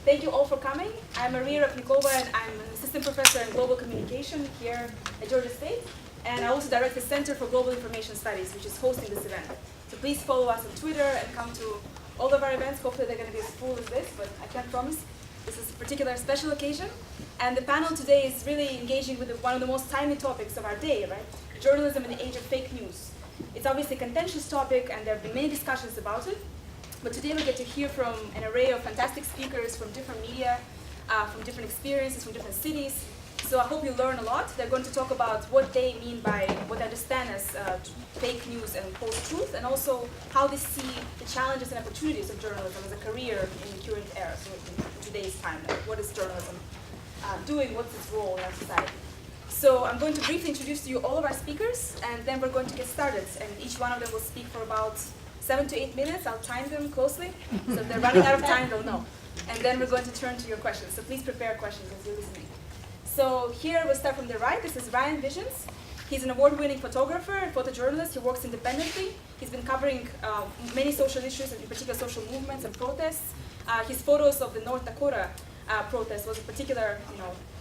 Thank you all for coming. I'm Maria Rapnikova, and I'm an assistant professor in global communication here at Georgia State. And I also direct the Center for Global Information Studies, which is hosting this event. So please follow us on Twitter and come to all of our events. Hopefully they're going to be as full as this, but I can't promise. This is a particular special occasion. And the panel today is really engaging with one of the most timely topics of our day, right? Journalism in the age of fake news. It's obviously a contentious topic, and there have been many discussions about it. But today we get to hear from an array of fantastic speakers from different media, from different experiences, from different cities. So I hope you learn a lot. They're going to talk about what they mean by what they understand as fake news and post-truth, and also how they see the challenges and opportunities of journalism as a career in the current era, so in today's time. Like, what is journalism doing? What's its role in our society? So I'm going to briefly introduce to you all of our speakers, and then we're going to get started. And each one of them will speak for about 7 to 8 minutes. I'll time them closely. So if they're running out of time, they'll know. And then we're going to turn to your questions. So please prepare questions as you're listening. So here we'll start from the right. This is Ryan Visions. He's an award-winning photographer and photojournalist. He works independently. He's been covering many social issues, and in particular social movements and protests. His photos of the North Dakota protest was a particular,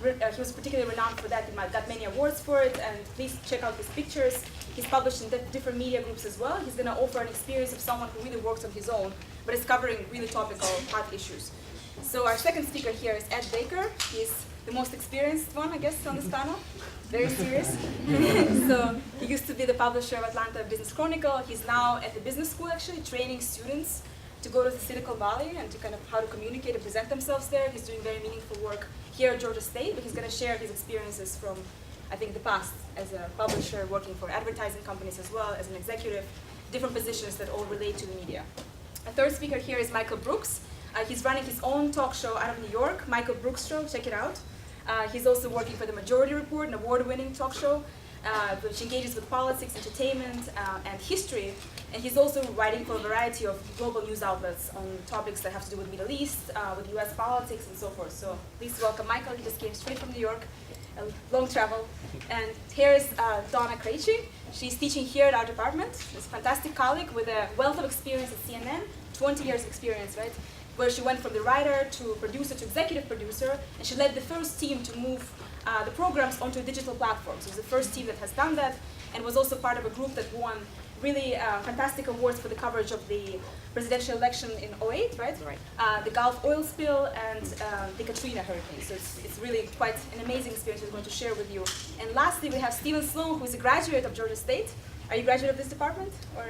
he was particularly renowned for that. He got many awards for it, and please check out his pictures. He's published in different media groups as well. He's going to offer an experience of someone who really works on his own, but is covering really topical, hot issues. So our second speaker here is Ed Baker. He's the most experienced one, I guess, on this panel. Very serious. So he used to be the publisher of Atlanta Business Chronicle. He's now at the business school, actually, training students to go to the Silicon Valley and to kind of how to communicate and present themselves there. He's doing very meaningful work here at Georgia State, but he's going to share his experiences from, I think, the past as a publisher, working for advertising companies as well, as an executive, different positions that all relate to the media. A third speaker here is Michael Brooks. He's running his own talk show out of New York, Michael Brooks Show, check it out. He's also working for the Majority Report, an award-winning talk show, which engages with politics, entertainment, and history. And he's also writing for a variety of global news outlets on topics that have to do with Middle East, with US politics, and so forth. So please welcome Michael. He just came straight from New York, a long travel. And here is Donna Krejci. She's teaching here at our department. She's a fantastic colleague with a wealth of experience at CNN, 20 years experience, right? Where she went from the writer to producer to executive producer, and she led the first team to move the programs onto a digital platform. So it was the first team that has done that, and was also part of a group that won really fantastic awards for the coverage of the presidential election in '08, right? Right. The Gulf oil spill and the Katrina hurricane. So it's really quite an amazing experience we're going to share with you. And lastly, we have Stephen Sloan, who is a graduate of Georgia State. Are you a graduate of this department? Or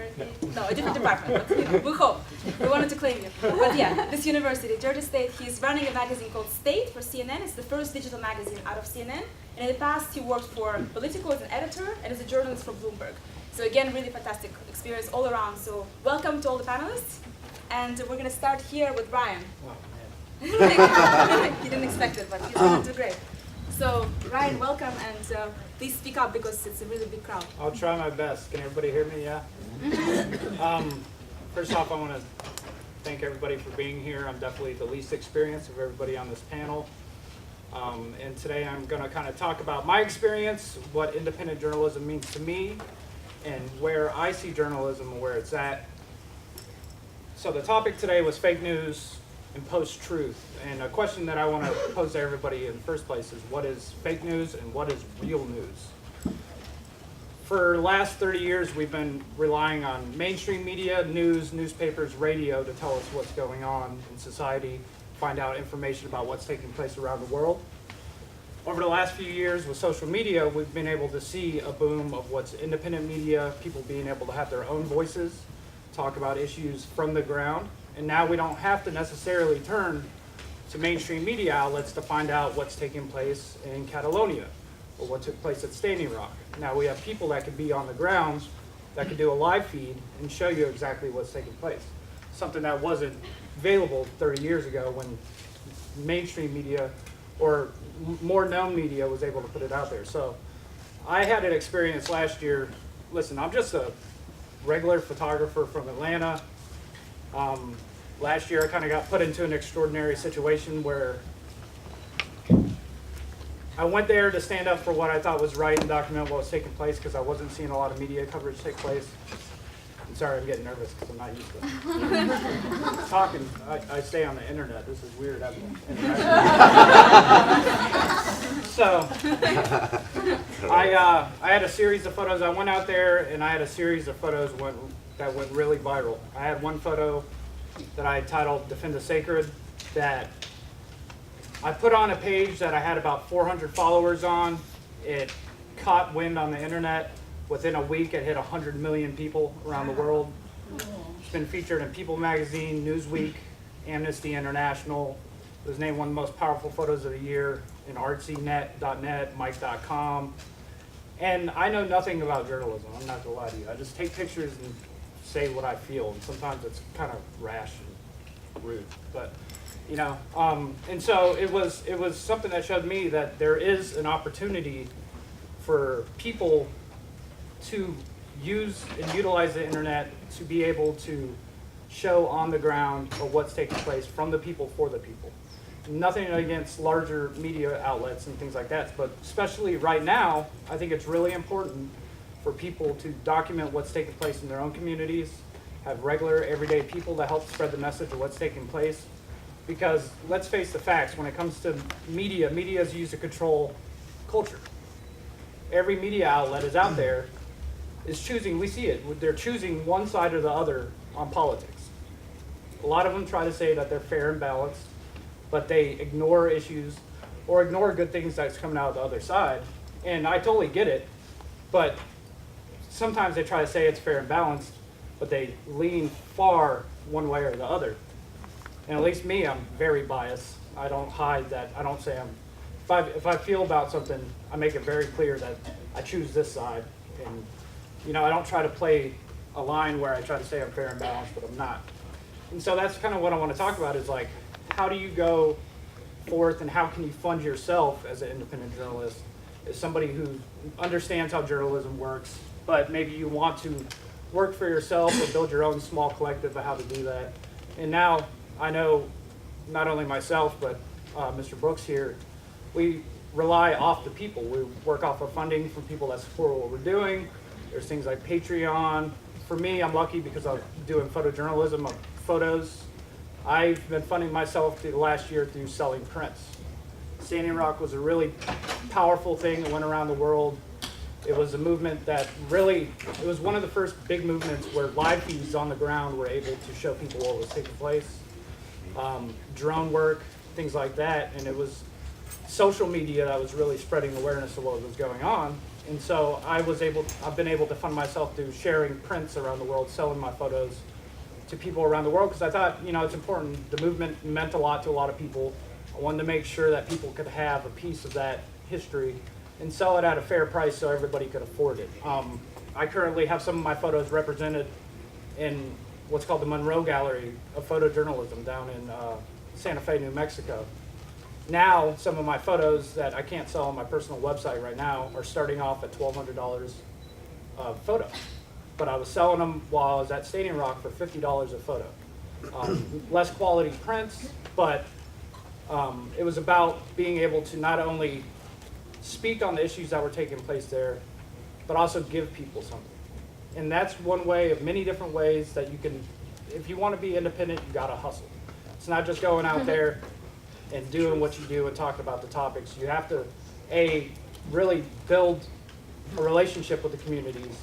no, a different department, but we hope. We wanted to claim you. But yeah, this university, Georgia State, he's running a magazine called State for CNN. It's the first digital magazine out of CNN. And in the past, he worked for Politico as an editor and as a journalist for Bloomberg. So again, really fantastic experience all around. So welcome to all the panelists. And we're going to start here with Ryan. He didn't expect it, but he's going to do great. So Ryan, welcome, and please speak up because it's a really big crowd. I'll try my best. Can everybody hear me? Yeah? First off, I want to thank everybody for being here. I'm definitely the least experienced of everybody on this panel. And today I'm going to kind of talk about my experience, what independent journalism means to me, and where I see journalism and where it's at. So the topic today was fake news and post-truth. And a question that I want to pose to everybody in the first place is, what is fake news and what is real news? For the last 30 years, we've been relying on mainstream media, news, newspapers, radio to tell us what's going on in society, find out information about what's taking place around the world. Over the last few years with social media, we've been able to see a boom of what's independent media, people being able to have their own voices, talk about issues from the ground. And now we don't have to necessarily turn to mainstream media outlets to find out what's taking place in Catalonia or what took place at Standing Rock. Now we have people that can be on the ground that can do a live feed and show you exactly what's taking place. Something that wasn't available 30 years ago when mainstream media or more known media was able to put it out there. So I had an experience last year. Listen, I'm just a regular photographer from Atlanta. Last year I kind of got put into an extraordinary situation where I went there to stand up for what I thought was right and document what was taking place because I wasn't seeing a lot of media coverage take place. I'm sorry, I'm getting nervous because I'm not used to it. Talking, I stay on the internet. This is weird. So, I had a series of photos. I went out there and I had a series of photos that went really viral. I had one photo that I titled "Defend the Sacred" that I put on a page that I had about 400 followers on. It caught wind on the internet. Within a week, it hit 100 million people around the world. It's been featured in People Magazine, Newsweek, Amnesty International. It was named one of the most powerful photos of the year in artsynet.net, Mike.com. And I know nothing about journalism, I'm not gonna lie to you. I just take pictures and say what I feel, and sometimes it's kind of rash and rude. But, you know, and so it was something that showed me that there is an opportunity for people to use and utilize the internet to be able to show on the ground of what's taking place from the people for the people. Nothing against larger media outlets and things like that, but especially right now, I think it's really important for people to document what's taking place in their own communities, have regular, everyday people to help spread the message of what's taking place. Because let's face the facts, when it comes to media, media is used to control culture. Every media outlet is out there is choosing, we see it, they're choosing one side or the other on politics. A lot of them try to say that they're fair and balanced, but they ignore issues or ignore good things that's coming out of the other side. And I totally get it, but sometimes they try to say it's fair and balanced, but they lean far one way or the other. And at least me, I'm very biased. I don't hide that. I don't say if I feel about something, I make it very clear that I choose this side. And you know, I don't try to play a line where I try to say I'm fair and balanced, but I'm not. And so that's kind of what I want to talk about is like, how do you go forth and how can you fund yourself as an independent journalist, as somebody who understands how journalism works, but maybe you want to work for yourself or build your own small collective of how to do that. And now I know not only myself, but Mr. Brooks here, we rely off the people. We work off of funding from people that support what we're doing. There's things like Patreon. For me, I'm lucky because I'm doing photojournalism of photos. I've been funding myself through the last year through selling prints. Standing Rock was a really powerful thing that went around the world. It was a movement that really, it was one of the first big movements where live feeds on the ground were able to show people what was taking place. Drone work, things like that, and it was social media that was really spreading awareness of what was going on. And so I've been able to fund myself through sharing prints around the world, selling my photos to people around the world, because I thought, you know, it's important. The movement meant a lot to a lot of people. I wanted to make sure that people could have a piece of that history and sell it at a fair price so everybody could afford it. I currently have some of my photos represented in what's called the Monroe Gallery of Photojournalism down in Santa Fe, New Mexico. Now, some of my photos that I can't sell on my personal website right now are starting off at $1,200 a photo. But I was selling them while I was at Standing Rock for $50 a photo. Less quality prints, but it was about being able to not only speak on the issues that were taking place there, but also give people something. And that's one way of many different ways that you can, if you want to be independent, you got to hustle. It's not just going out there and doing what you do and talking about the topics. You have to, really build a relationship with the communities.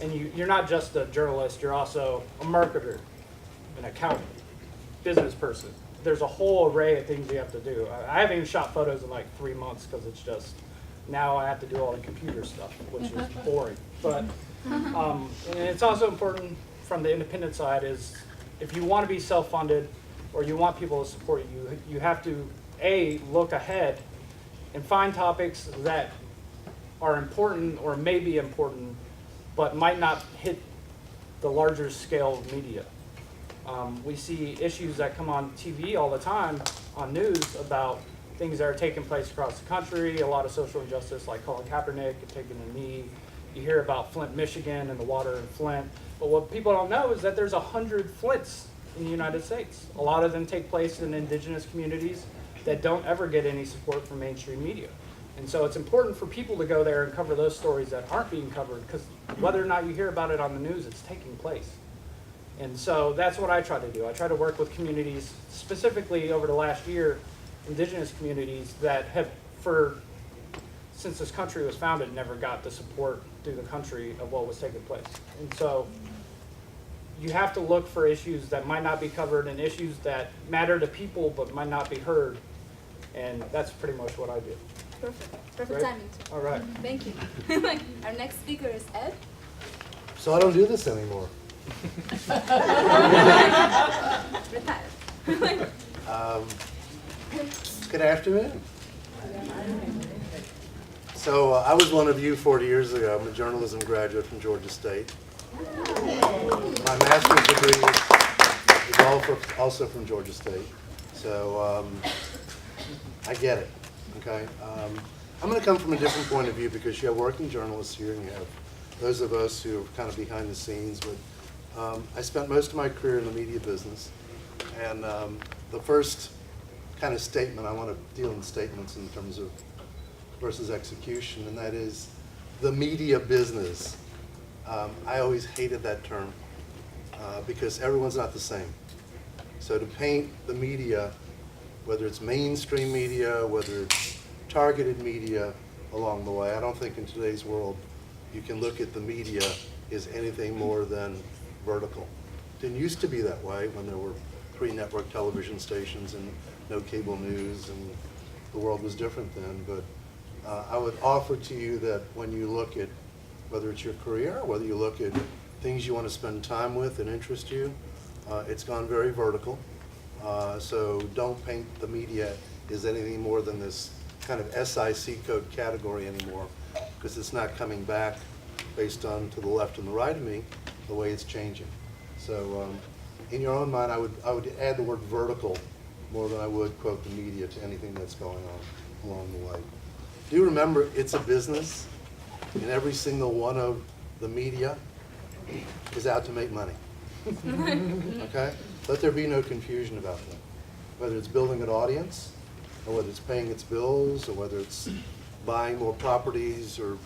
And you're not just a journalist, you're also a marketer, an accountant, business person. There's a whole array of things you have to do. I haven't even shot photos in like 3 months because it's just, now I have to do all the computer stuff, which is boring. But and it's also important from the independent side is if you want to be self-funded or you want people to support you, you have to, look ahead and find topics that are important or may be important, but might not hit the larger scale of media. We see issues that come on TV all the time on news about things that are taking place across the country, a lot of social injustice like Colin Kaepernick taking a knee. You hear about Flint, Michigan and the water in Flint. But what people don't know is that there's 100 Flints in the United States. A lot of them take place in indigenous communities that don't ever get any support from mainstream media. And so it's important for people to go there and cover those stories that aren't being covered, because whether or not you hear about it on the news, it's taking place. And so that's what I try to do. I try to work with communities, specifically over the last year, indigenous communities that have, since this country was founded, never got the support through the country of what was taking place. And so you have to look for issues that might not be covered and issues that matter to people but might not be heard. And that's pretty much what I do. Perfect Right? timing too. All right. Thank you. Our next speaker is Ed. So I don't do this anymore. Retired. Good afternoon. So I was one of you 40 years ago. I'm a journalism graduate from Georgia State. My master's degree is also from Georgia State. So I get it, okay? I'm going to come from a different point of view because you have working journalists here and you have those of us who are kind of behind the scenes. But I spent most of my career in the media business. And the first kind of statement, I want to deal in statements in terms of versus execution, and that is the media business. I always hated that term because everyone's not the same. So to paint the media, whether it's mainstream media, whether it's targeted media along the way, I don't think in today's world you can look at the media as anything more than vertical. It didn't used to be that way when there were 3 network television stations and no cable news, and the world was different then. But I would offer to you that when you look at whether it's your career, whether you look at things you want to spend time with and interest you, it's gone very vertical. So don't paint the media as anything more than this kind of SIC code category anymore, because it's not coming back based on to the left and the right of me the way it's changing. So in your own mind, I would add the word vertical more than I would quote the media to anything that's going on along the way. Do remember, it's a business, and every single one of the media is out to make money. Okay? Let there be no confusion about that. Whether it's building an audience, or whether it's paying its bills, or whether it's buying more properties, or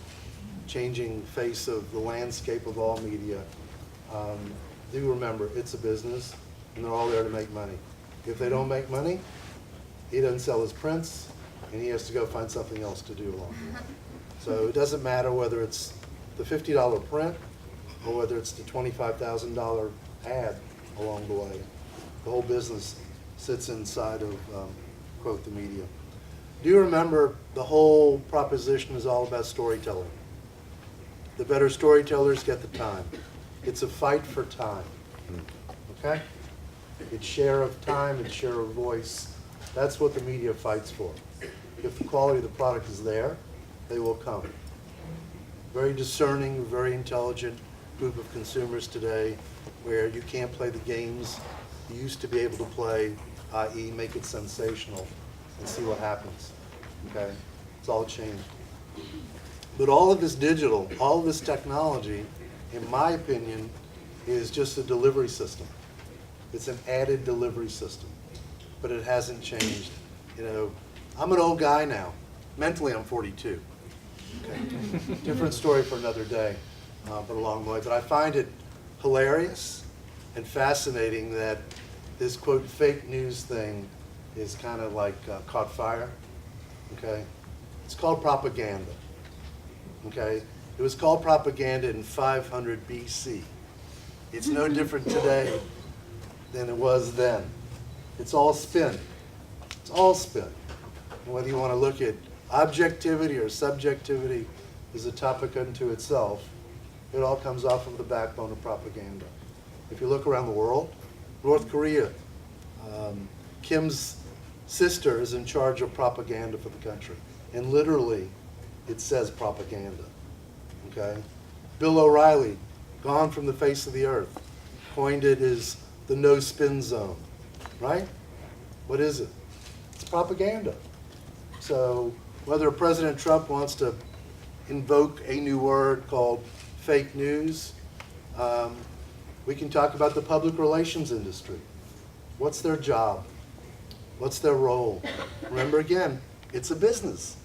changing face of the landscape of all media, do remember, it's a business, and they're all there to make money. If they don't make money, he doesn't sell his prints, and he has to go find something else to do along the way. So it doesn't matter whether it's the $50 print or whether it's the $25,000 ad along the way. The whole business sits inside of, quote, the media. Do you remember the whole proposition is all about storytelling? The better storytellers get the time. It's a fight for time, okay? It's share of time, it's share of voice. That's what the media fights for. If the quality of the product is there, they will come. Very discerning, very intelligent group of consumers today where you can't play the games you used to be able to play, i.e. make it sensational and see what happens, okay? It's all changed. But all of this digital, all of this technology, in my opinion, is just a delivery system. It's an added delivery system, but it hasn't changed. You know, I'm an old guy now. Mentally, I'm 42. Okay. Different story for another day, but along the way. But I find it hilarious and fascinating that this, quote, fake news thing is kind of like caught fire. Okay. It's called propaganda. Okay. It was called propaganda in 500 BC. It's no different today than it was then. It's all spin. It's all spin. And whether you want to look at objectivity or subjectivity is a topic unto itself, it all comes off of the backbone of propaganda. If you look around the world, North Korea, Kim's sister is in charge of propaganda for the country. And literally, it says propaganda. Okay? Bill O'Reilly, gone from the face of the earth, coined it as the no-spin zone. Right? What is it? It's propaganda. So whether President Trump wants to invoke a new word called fake news, we can talk about the public relations industry. What's their job? What's their role? Remember again, it's a business.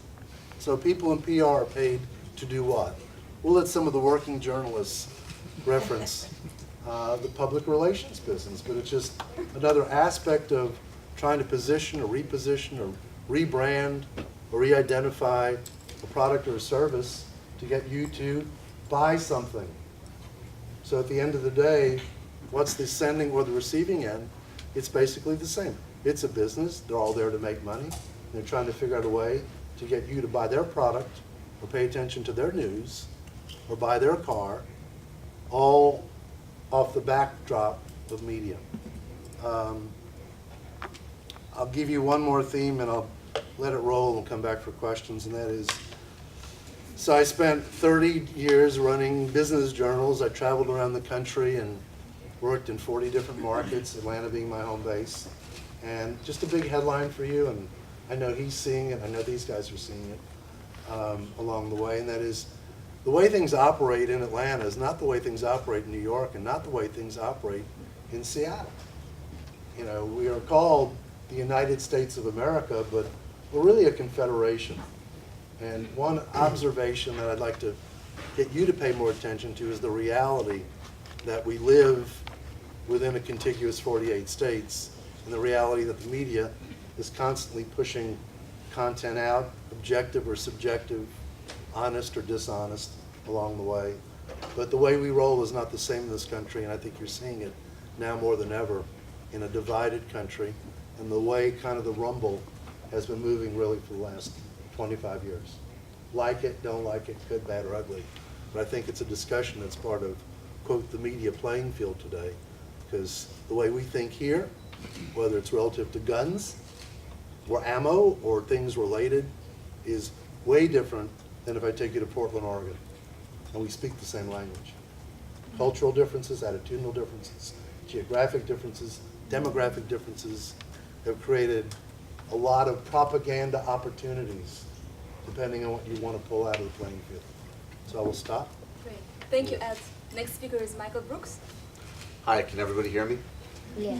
So people in PR are paid to do what? We'll let some of the working journalists reference the public relations business, but it's just another aspect of trying to position or reposition or rebrand or re-identify a product or a service to get you to buy something. So at the end of the day, what's the sending or the receiving end? It's basically the same. It's a business. They're all there to make money. They're trying to figure out a way to get you to buy their product or pay attention to their news or buy their car, all off the backdrop of media. I'll give you one more theme and I'll let it roll and come back for questions, and that is, so I spent 30 years running business journals. I traveled around the country and worked in 40 different markets, Atlanta being my home base. And just a big headline for you, and I know he's seeing it, I know these guys are seeing it along the way, and that is, the way things operate in Atlanta is not the way things operate in New York and not the way things operate in Seattle. You know, we are called the United States of America, but we're really a confederation. And one observation that I'd like to get you to pay more attention to is the reality that we live within a contiguous 48 states, and the reality that the media is constantly pushing content out, objective or subjective, honest or dishonest along the way. But the way we roll is not the same in this country, and I think you're seeing it now more than ever in a divided country, and the way kind of the rumble has been moving really for the last 25 years. Like it, don't like it, good, bad, or ugly. But I think it's a discussion that's part of, quote, the media playing field today, because the way we think here, whether it's relative to guns or ammo or things related, is way different than if I take you to Portland, Oregon, and we speak the same language. Cultural differences, attitudinal differences, geographic differences, demographic differences have created a lot of propaganda opportunities depending on what you want to pull out of the playing field. So I will stop. Great. Thank you, Ed. Next speaker is Michael Brooks. Hi, can everybody hear me? Yeah.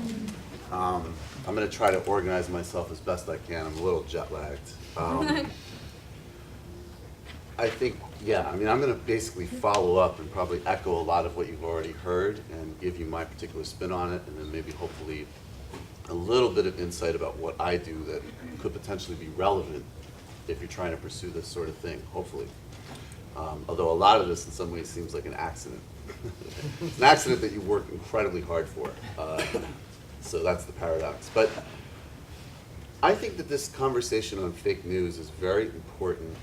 I'm going to try to organize myself as best I can. I'm a little jet lagged. I think, yeah, I mean, I'm going to basically follow up and probably echo a lot of what you've already heard and give you my particular spin on it, and then maybe hopefully a little bit of insight about what I do that could potentially be relevant if you're trying to pursue this sort of thing, hopefully. Although a lot of this in some ways seems like an accident. It's an accident that you work incredibly hard for. So that's the paradox. But I think that this conversation on fake news is very important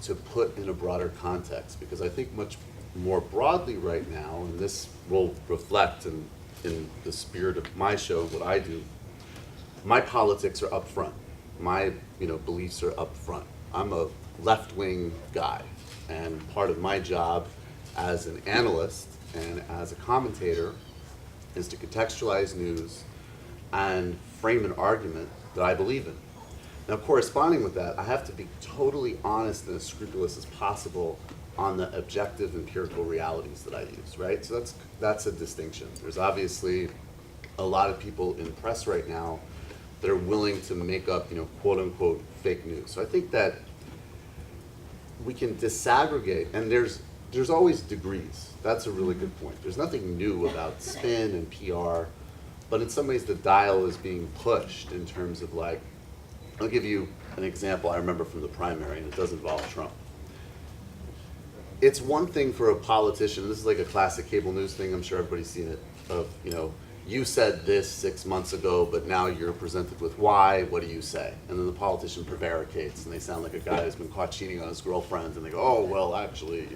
to put in a broader context, because I think much more broadly right now, and this will reflect in the spirit of my show, what I do, my politics are up front. My beliefs are up front. I'm a left-wing guy, and part of my job as an analyst and as a commentator is to contextualize news and frame an argument that I believe in. Now, corresponding with that, I have to be totally honest and as scrupulous as possible on the objective empirical realities that I use, right? So that's a distinction. There's obviously a lot of people in press right now that are willing to make up, quote unquote, fake news. So I think that we can disaggregate, and there's always degrees. That's a really good point. There's nothing new about spin and PR, but in some ways the dial is being pushed in terms of like, I'll give you an example I remember from the primary, and it does involve Trump. It's one thing for a politician, this is like a classic cable news thing, I'm sure everybody's seen it, of, you said this 6 months ago, but now you're presented with why, what do you say? And then the politician prevaricates, and they sound like a guy who's been caught cheating on his girlfriend, and they go, oh, well, actually,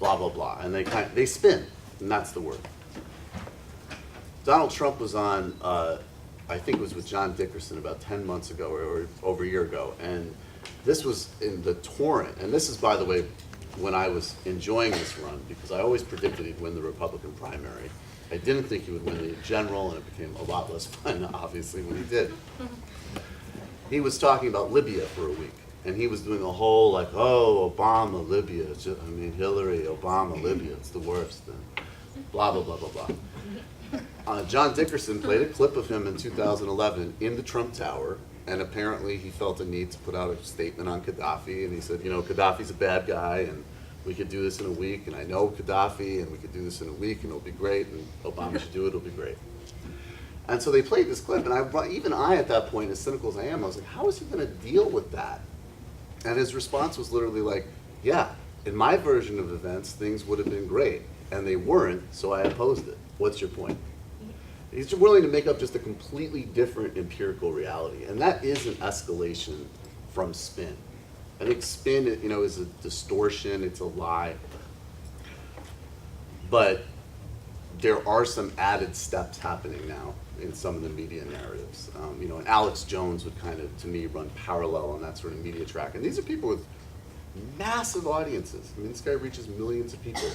blah, blah, blah. And they spin, and that's the word. Donald Trump was on, I think it was with John Dickerson about 10 months ago or over a year ago, and this was in the torrent. And this is, by the way, when I was enjoying this run, because I always predicted he'd win the Republican primary. I didn't think he would win the general, and it became a lot less fun, obviously, when he did. He was talking about Libya for a week, and he was doing a whole, like, oh, Obama, Libya, Hillary, Obama, Libya, it's the worst, and blah, blah, blah, blah, blah. John Dickerson played a clip of him in 2011 in the Trump Tower, and apparently he felt a need to put out a statement on Gaddafi, and he said, Gaddafi's a bad guy, and We could do this in a week, and I know Gaddafi, and we could do this in a week, and it'll be great, and Obama should do it, it'll be great. And so they played this clip, and even I, at that point, as cynical as I am, I was like, how is he going to deal with that? And his response was literally like, yeah, in my version of events, things would have been great, and they weren't, so I opposed it. What's your point? He's willing to make up just a completely different empirical reality, and that is an escalation from spin. I think spin, is a distortion, it's a lie. But there are some added steps happening now in some of the media narratives. And Alex Jones would kind of, to me, run parallel on that sort of media track. And these are people with massive audiences. I mean, this guy reaches millions of people.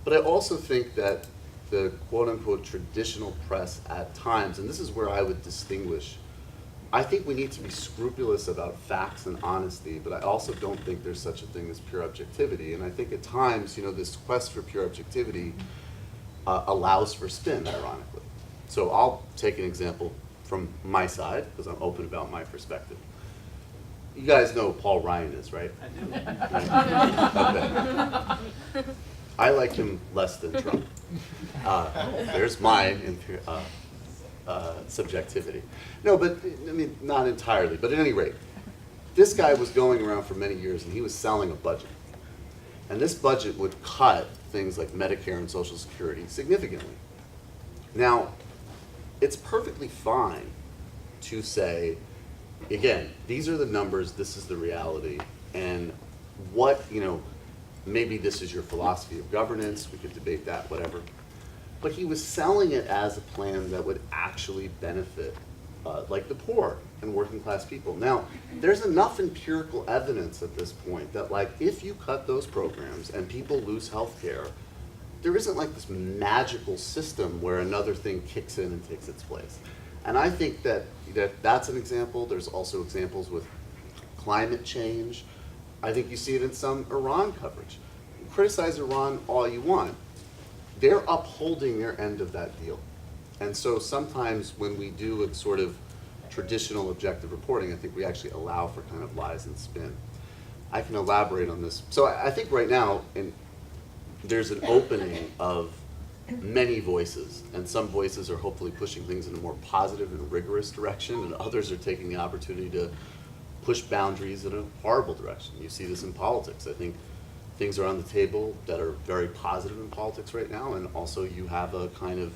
But I also think that the quote-unquote traditional press at times, and this is where I would distinguish, I think we need to be scrupulous about facts and honesty, but I also don't think there's such a thing as pure objectivity. And I think at times, this quest for pure objectivity allows for spin, ironically. So I'll take an example from my side, because I'm open about my perspective. You guys know who Paul Ryan is, right? I do. Okay. I like him less than Trump. There's my subjectivity. No, but I mean, not entirely, but at any rate, this guy was going around for many years and he was selling a budget. And this budget would cut things like Medicare and Social Security significantly. Now, it's perfectly fine to say, again, these are the numbers, this is the reality, and what, maybe this is your philosophy of governance, we could debate that, whatever. But he was selling it as a plan that would actually benefit like the poor and working class people. Now, there's enough empirical evidence at this point that like if you cut those programs and people lose health care, there isn't like this magical system where another thing kicks in and takes its place. And I think that that's an example. There's also examples with climate change. I think you see it in some Iran coverage. You criticize Iran all you want. They're upholding their end of that deal. And so sometimes when we do a sort of traditional objective reporting, I think we actually allow for kind of lies and spin. I can elaborate on this. So I think right now there's an opening of many voices, and some voices are hopefully pushing things in a more positive and rigorous direction, and others are taking the opportunity to push boundaries in a horrible direction. You see this in politics. I think things are on the table that are very positive in politics right now, and also you have a kind of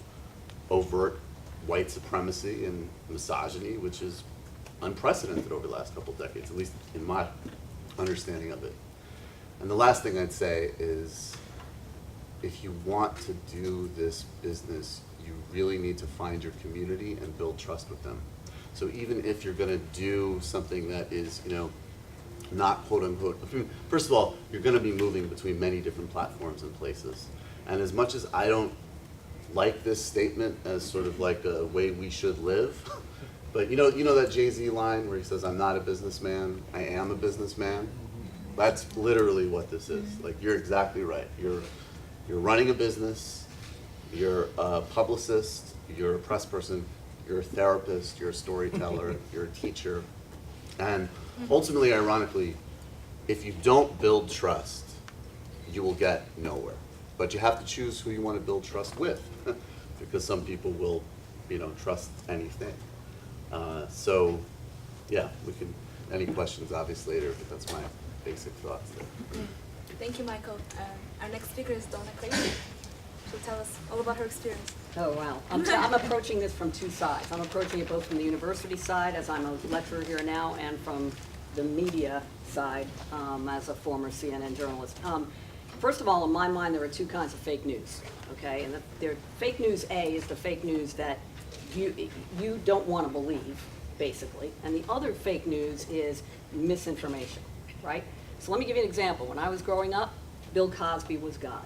overt white supremacy and misogyny, which is unprecedented over the last couple of decades, at least in my understanding of it. And the last thing I'd say is, if you want to do this business, you really need to find your community and build trust with them. So even if you're going to do something that is, not quote unquote, first of all, you're going to be moving between many different platforms and places. And as much as I don't like this statement as sort of like a way we should live, but you know that Jay-Z line where he says, "I'm not a businessman, I am a businessman." That's literally what this is. Like, you're exactly right. You're running a business, you're a publicist, you're a press person, you're a therapist, you're a storyteller, you're a teacher. And ultimately, ironically, if you don't build trust, you will get nowhere. But you have to choose who you want to build trust with, because some people will, trust anything. So, yeah, we can, any questions obviously later, but that's my basic thoughts there. Thank you, Michael. Our next speaker is Donna Clayton. She'll tell us all about her experience. Oh, wow. I'm approaching this from two sides. I'm approaching it both from the university side, as I'm a lecturer here now, and from the media side, as a former CNN journalist. First of all, in my mind, there are two kinds of fake news, okay? And fake news A is the fake news that you don't want to believe, basically. And the other fake news is misinformation, right? So let me give you an example. When I was growing up, Bill Cosby was God.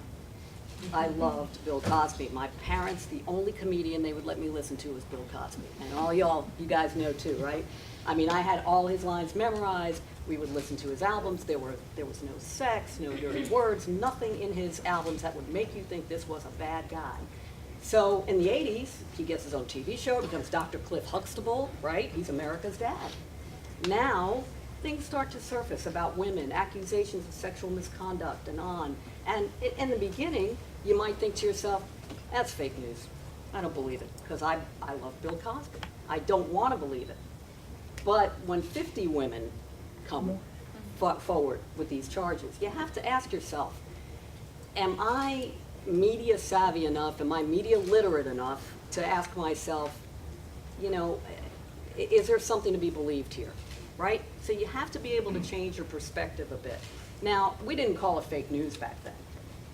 I loved Bill Cosby. My parents, the only comedian they would let me listen to was Bill Cosby. And all you guys know too, right? I mean, I had all his lines memorized. We would listen to his albums. There was no sex, no dirty words, nothing in his albums that would make you think this was a bad guy. So in the 80s, he gets his own TV show, becomes Dr. Cliff Huxtable, right? He's America's dad. Now, things start to surface about women, accusations of sexual misconduct and on. And in the beginning, you might think to yourself, that's fake news. I don't believe it, because I love Bill Cosby. I don't want to believe it. But when 50 women come forward with these charges, you have to ask yourself, am I media savvy enough, am I media literate enough to ask myself, you know, is there something to be believed here, right? So you have to be able to change your perspective a bit. Now, we didn't call it fake news back then.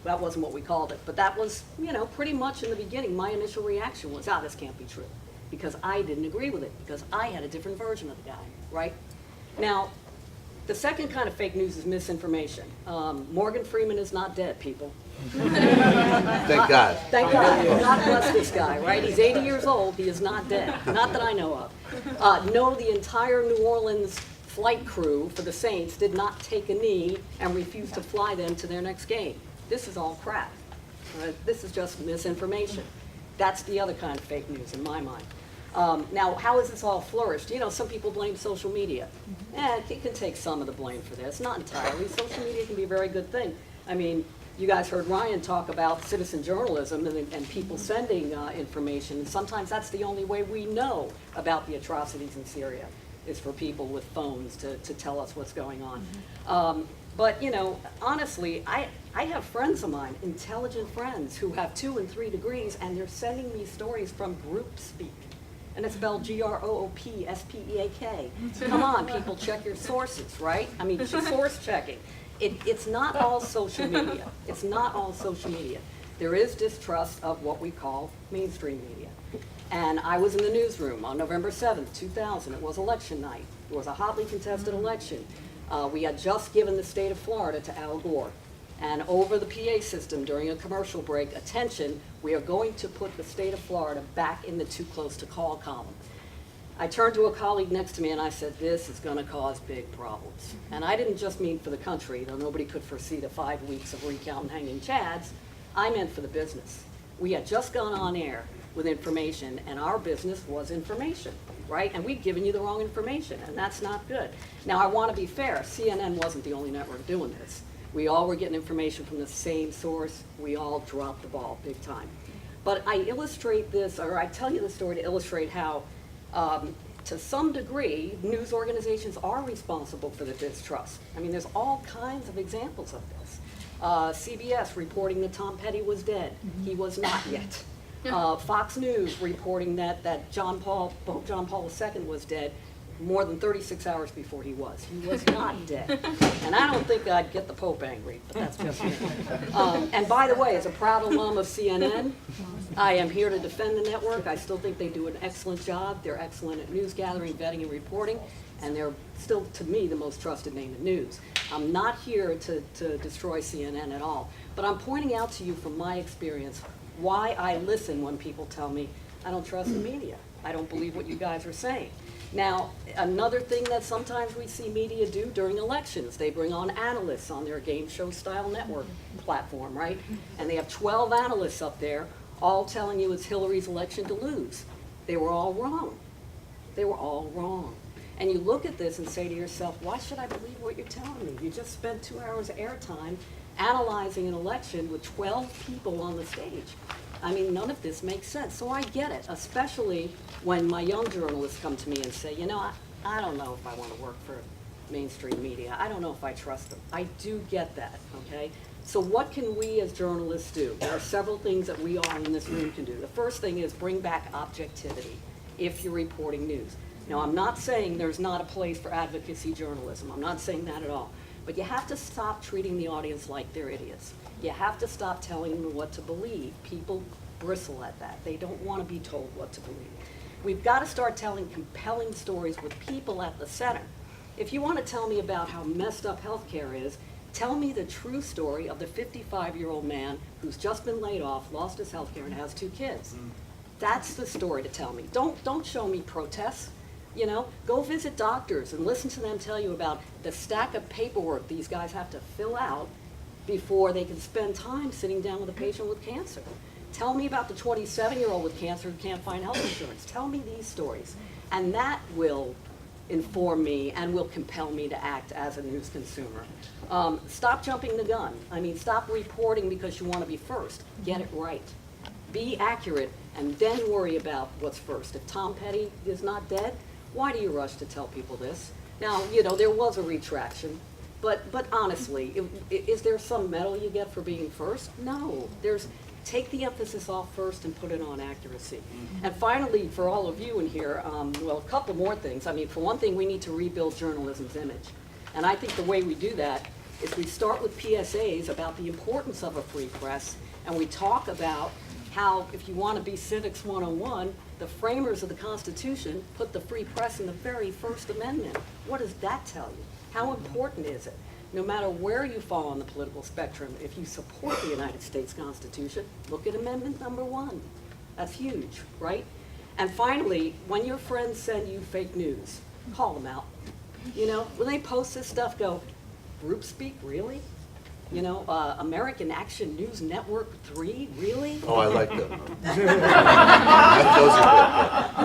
That wasn't what we called it, but that was, you know, pretty much in the beginning, my initial reaction was, this can't be true, because I didn't agree with it, because I had a different version of the guy, right? Now, the second kind of fake news is misinformation. Morgan Freeman is not dead, people. Thank God. Thank God. God bless this guy, right? He's 80 years old. He is not dead. Not that I know of. No, the entire New Orleans flight crew for the Saints did not take a knee and refuse to fly them to their next game. This is all crap. This is just misinformation. That's the other kind of fake news in my mind. Now, how has this all flourished? You know, some people blame social media. It can take some of the blame for this, not entirely. Social media can be a very good thing. I mean, you guys heard Ryan talk about citizen journalism and people sending information, and sometimes that's the only way we know about the atrocities in Syria, is for people with phones to tell us what's going on. But, you know, honestly, I have friends of mine, intelligent friends, who have 2 and 3 degrees, and they're sending me stories from group speak. And it's spelled GROOPSPEAK. Come on, people, check your sources, right? I mean, source checking. It's not all social media. It's not all social media. There is distrust of what we call mainstream media. And I was in the newsroom on November 7th, 2000. It was election night. It was a hotly contested election. We had just given the state of Florida to Al Gore. And over the PA system during a commercial break, attention, we are going to put the state of Florida back in the too close to call column. I turned to a colleague next to me and I said, this is going to cause big problems. And I didn't just mean for the country, though nobody could foresee the 5 weeks of recount and hanging chads. I meant for the business. We had just gone on air with information, and our business was information, right? And we'd given you the wrong information, and that's not good. Now, I want to be fair. CNN wasn't the only network doing this. We all were getting information from the same source. We all dropped the ball big time. But I illustrate this, or I tell you the story to illustrate how, to some degree, news organizations are responsible for the distrust. I mean, there's all kinds of examples of this. CBS reporting that Tom Petty was dead. He was not yet. Fox News reporting that John Paul II was dead more than 36 hours before he was. He was not dead. And I don't think I'd get the Pope angry, but that's just me. And by the way, as a proud alum of CNN, I am here to defend the network. I still think they do an excellent job. They're excellent at news gathering, vetting, and reporting, and they're still, to me, the most trusted name in news. I'm not here to destroy CNN at all, but I'm pointing out to you from my experience why I listen when people tell me, I don't trust the media. I don't believe what you guys are saying. Now, another thing that sometimes we see media do during elections, they bring on analysts on their game show style network platform, right? And they have 12 analysts up there all telling you it's Hillary's election to lose. They were all wrong. They were all wrong. And you look at this and say to yourself, why should I believe what you're telling me? You just spent 2 hours of airtime analyzing an election with 12 people on the stage. I mean, none of this makes sense. So I get it, especially when my young journalists come to me and say, you know, I don't know if I want to work for mainstream media. I don't know if I trust them. I do get that, okay? So what can we as journalists do? There are several things that we all in this room can do. The first thing is bring back objectivity if you're reporting news. Now, I'm not saying there's not a place for advocacy journalism. I'm not saying that at all. But you have to stop treating the audience like they're idiots. You have to stop telling them what to believe. People bristle at that. They don't want to be told what to believe. We've got to start telling compelling stories with people at the center. If you want to tell me about how messed up healthcare is, tell me the true story of the 55-year-old man who's just been laid off, lost his healthcare, and has 2 kids. That's the story to tell me. Don't show me protests. You know, go visit doctors and listen to them tell you about the stack of paperwork these guys have to fill out before they can spend time sitting down with a patient with cancer. Tell me about the 27-year-old with cancer who can't find health insurance. Tell me these stories. And that will inform me and will compel me to act as a news consumer. Stop jumping the gun. I mean, stop reporting because you want to be first. Get it right. Be accurate, and then worry about what's first. If Tom Petty is not dead, why do you rush to tell people this? Now, you know, there was a retraction, but honestly, is there some medal you get for being first? No. Take the emphasis off first and put it on accuracy. And finally, for all of you in here, well, a couple more things. I mean, for one thing, we need to rebuild journalism's image. And I think the way we do that is we start with PSAs about the importance of a free press, and we talk about how, if you want to be Civics 101, the framers of the Constitution put the free press in the very first amendment. What does that tell you? How important is it? No matter where you fall on the political spectrum, if you support the United States Constitution, look at Amendment number 1. That's huge, right? And finally, when your friends send you fake news, call them out. You know, when they post this stuff, go, group speak, really? You know, American Action News Network 3, really? Oh, I like them. Those are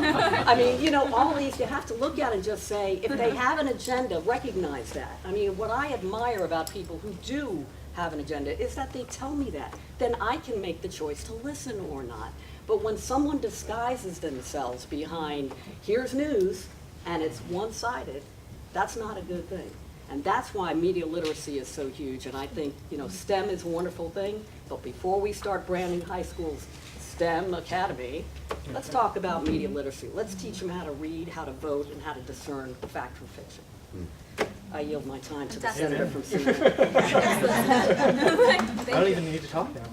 good. I mean, you know, all these you have to look at and just say, if they have an agenda, recognize that. I mean, what I admire about people who do have an agenda is that they tell me that. Then I can make the choice to listen or not. But when someone disguises themselves behind, here's news, and it's one-sided, that's not a good thing. And that's why media literacy is so huge. And I think, you know, STEM is a wonderful thing, but before we start branding high schools STEM Academy, let's talk about media literacy. Let's teach them how to read, how to vote, and how to discern fact from fiction. I yield my time to the senator from CNN. I don't even need to talk now.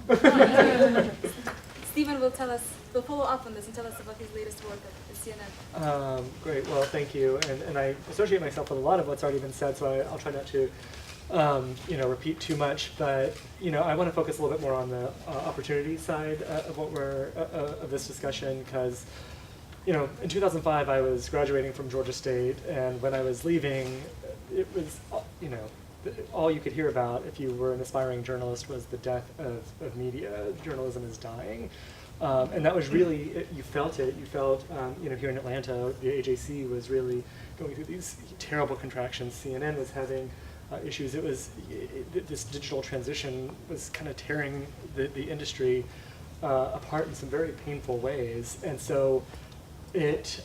Stephen will follow up on this and tell us about his latest work at CNN. Great, well, thank you. And I associate myself with a lot of what's already been said, so I'll try not to you know, repeat too much. But you know, I want to focus a little bit more on the opportunity side of what of this discussion, because you know, in 2005 I was graduating from Georgia State, and when I was leaving, it was, you know, all you could hear about if you were an aspiring journalist was the death of media. Journalism is dying. And that was really, you felt it. You felt, you know, here in Atlanta, the AJC was really going through these terrible contractions. CNN was having issues. It was, this digital transition was kind of tearing the industry apart in some very painful ways. And so it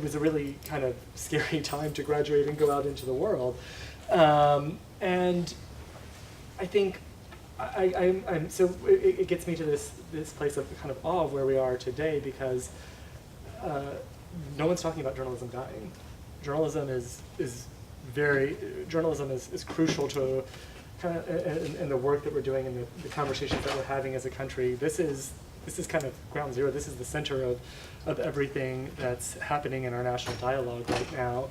was a really kind of scary time to graduate and go out into the world. And I think I'm so it gets me to this place of kind of awe of where we are today, because no one's talking about journalism dying. Journalism is crucial to kind of in the work that we're doing and the conversations that we're having as a country. This is kind of ground zero. This is the center of everything that's happening in our national dialogue right now.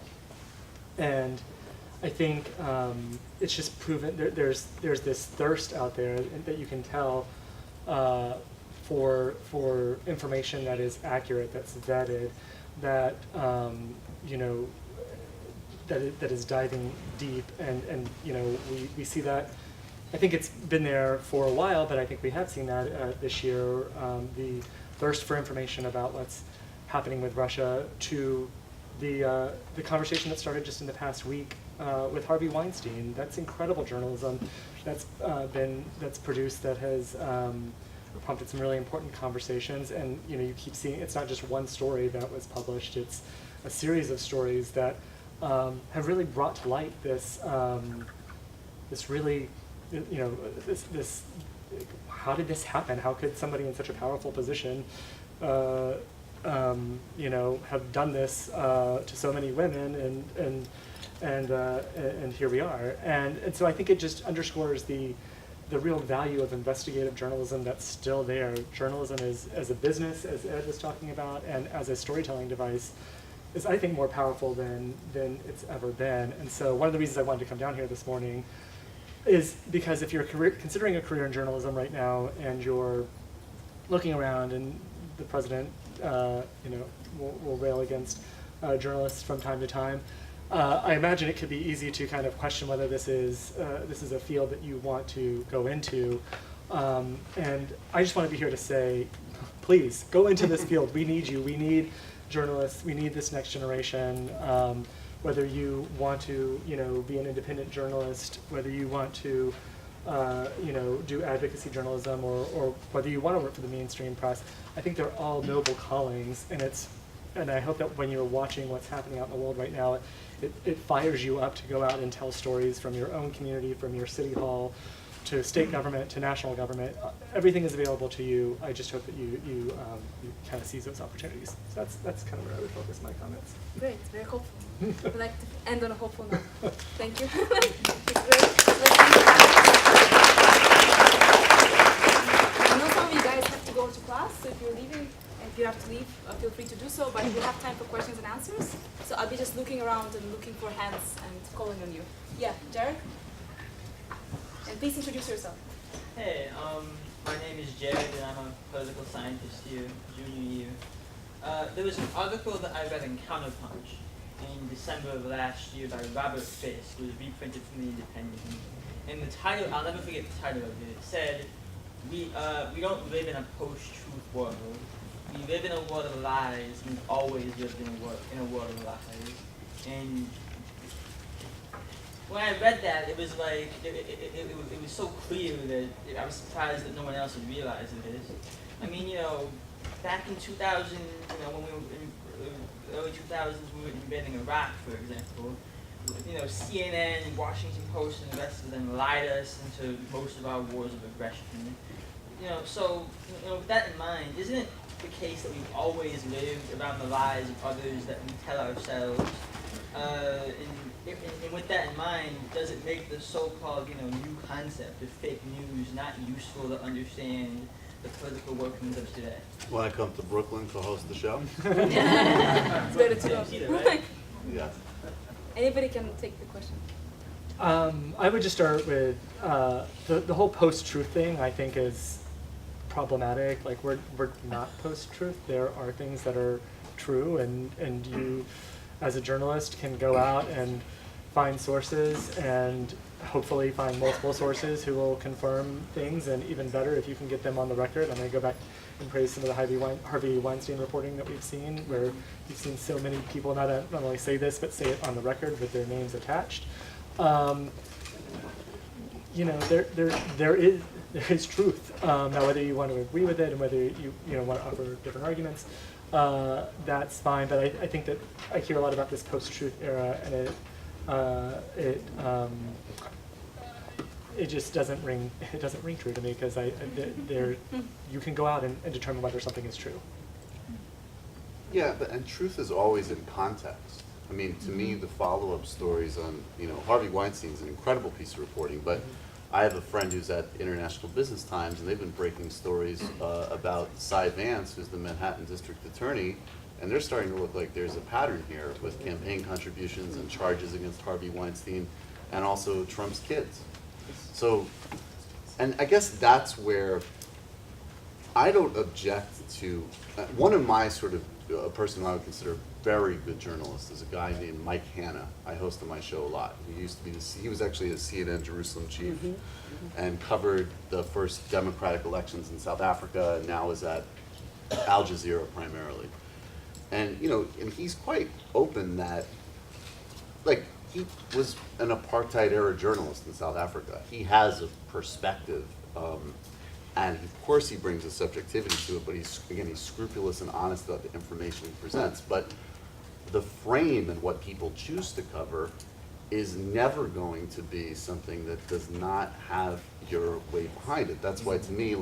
And I think it's just proven there's this thirst out there that you can tell for information that is accurate, that's vetted, that you know, that is diving deep, and you know, we see that. I think it's been there for a while, but I think we have seen that this year, the thirst for information about what's happening with Russia, to the conversation that started just in the past week with Harvey Weinstein. That's incredible journalism that's produced, that has prompted some really important conversations. And you know, you keep seeing, it's not just one story that was published, it's a series of stories that have really brought to light this really, you know, this how did this happen? How could somebody in such a powerful position you know, have done this to so many women, and here we are. And so I think it just underscores the real value of investigative journalism that's still there. Journalism is, as a business, as Ed was talking about, and as a storytelling device, is, I think, more powerful than it's ever been. And so one of the reasons I wanted to come down here this morning is because if you're considering a career in journalism right now, and you're looking around, and the president you know, will rail against journalists from time to time, I imagine it could be easy to kind of question whether this is a field that you want to go into. And I just want to be here to say, please go into this field. We need you. We need journalists. We need this next generation. Whether you want to, be an independent journalist, whether you want to, do advocacy journalism, or whether you want to work for the mainstream press, I think they're all noble callings, and I hope that when you're watching what's happening out in the world right now, it fires you up to go out and tell stories from your own community, from your city hall, to state government, to national government. Everything is available to you. I just hope that you kind of seize those opportunities. So that's kind of where I would focus my comments. Great, very hopeful. I'd like to end on a hopeful note. Thank you. It's great. I know some of you guys have to go to class, so if you're leaving, if you have to leave, feel free to do so, but we'll have time for questions and answers. So I'll be just looking around and looking for hands and calling on you. Yeah, Jared? And please introduce yourself. Hey, my name is Jared, and I'm a political scientist here, junior year. There was an article that I read in Counterpunch in December of last year by Robert Fisk. It was reprinted from The Independent. And the title, I'll never forget the title of it. It said, we don't live in a post-truth world. We live in a world of lies, and we've always lived in a world of lies. And when I read that, it was like, it was so clear that I was surprised that no one else had realized this. I mean, back in 2000, when we were in early 2000s, we were invading Iraq, for example. CNN, Washington Post, and the rest of them lied us into most of our wars of aggression. So with that in mind, isn't it the case that we've always lived around the lies of others that we tell ourselves? And with that in mind, does it make the so-called new concept of fake news not useful to understand the political workings of today? Want to come to Brooklyn to host the show? It's better to go. Either, right? Yes. Anybody can take the question. I would just start with the whole post-truth thing. I think is problematic. Like we're not post-truth. There are things that are true, and you, as a journalist, can go out and find sources and hopefully find multiple sources who will confirm things, and even better if you can get them on the record. I'm going to go back and praise some of the Harvey Weinstein reporting that we've seen, where you've seen so many people not only say this, but say it on the record with their names attached. There is truth. Now, whether you want to agree with it and whether you want to offer different arguments, that's fine. But I think that I hear a lot about this post-truth era, and it just doesn't ring. It doesn't ring true to me, because you can go out and determine whether something is true. Yeah, and truth is always in context. I mean, to me, the follow-up stories on, Harvey Weinstein's an incredible piece of reporting, but I have a friend who's at International Business Times, and they've been breaking stories about Cy Vance, who's the Manhattan District Attorney, and they're starting to look like there's a pattern here with campaign contributions and charges against Harvey Weinstein, and also Trump's kids. So, and I guess that's where I don't object to, one of my a person who I would consider very good journalist is a guy named Mike Hanna. I host on my show a lot. He was actually a CNN Jerusalem chief and covered the first democratic elections in South Africa, and now is at Al Jazeera primarily. And and he's quite open that, he was an apartheid era journalist in South Africa. He has a perspective, and of course he brings a subjectivity to it, but he's scrupulous and honest about the information he presents. But the frame and what people choose to cover is never going to be something that does not have your weight behind it. That's why, to me,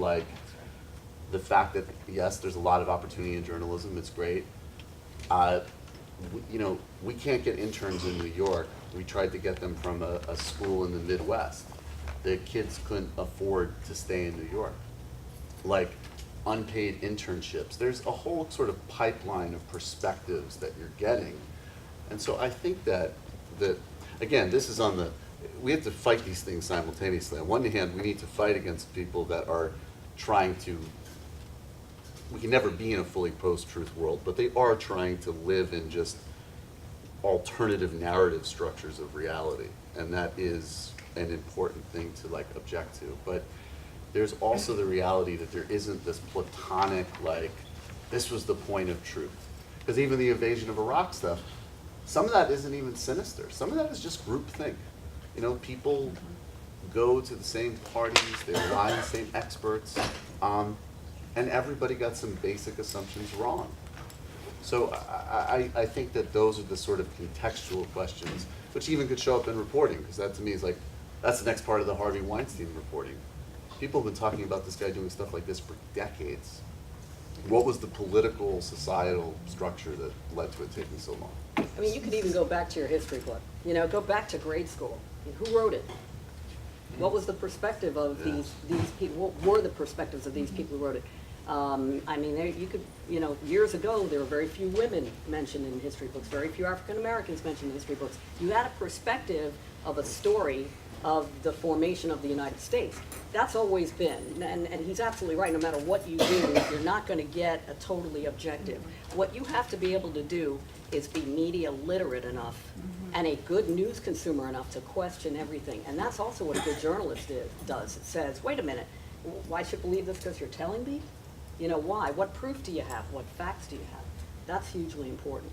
the fact that, yes, there's a lot of opportunity in journalism, it's great. We can't get interns in New York. We tried to get them from a school in the Midwest. The kids couldn't afford to stay in New York. Unpaid internships. There's a whole sort of pipeline of perspectives that you're getting. And so I think that again, this is we have to fight these things simultaneously. On one hand, we need to fight against people that are trying to, we can never be in a fully post-truth world, but they are trying to live in just alternative narrative structures of reality. And that is an important thing to object to. But there's also the reality that there isn't this platonic, this was the point of truth. Because even the invasion of Iraq stuff, some of that isn't even sinister. Some of that is just groupthink. You know, people go to the same parties, they rely on the same experts, and everybody got some basic assumptions wrong. So I think that those are the sort of contextual questions, which even could show up in reporting, because that to me is like, that's the next part of the Harvey Weinstein reporting. People have been talking about this guy doing stuff like this for decades. What was the political, societal structure that led to it taking so long? I mean, you could even go back to your history book. You know, go back to grade school. Who wrote it? What was the perspective of these people? What were the perspectives of these people who wrote it? I mean, you could, you know, years ago, there were very few women mentioned in history books, very few African Americans mentioned in history books. You had a perspective of a story of the formation of the United States. That's always been, and he's absolutely right, no matter what you do, you're not going to get a totally objective. What you have to be able to do is be media literate enough and a good news consumer enough to question everything. And that's also what a good journalist does. It says, wait a minute, why should I believe this because you're telling me? You know, why? What proof do you have? What facts do you have? That's hugely important.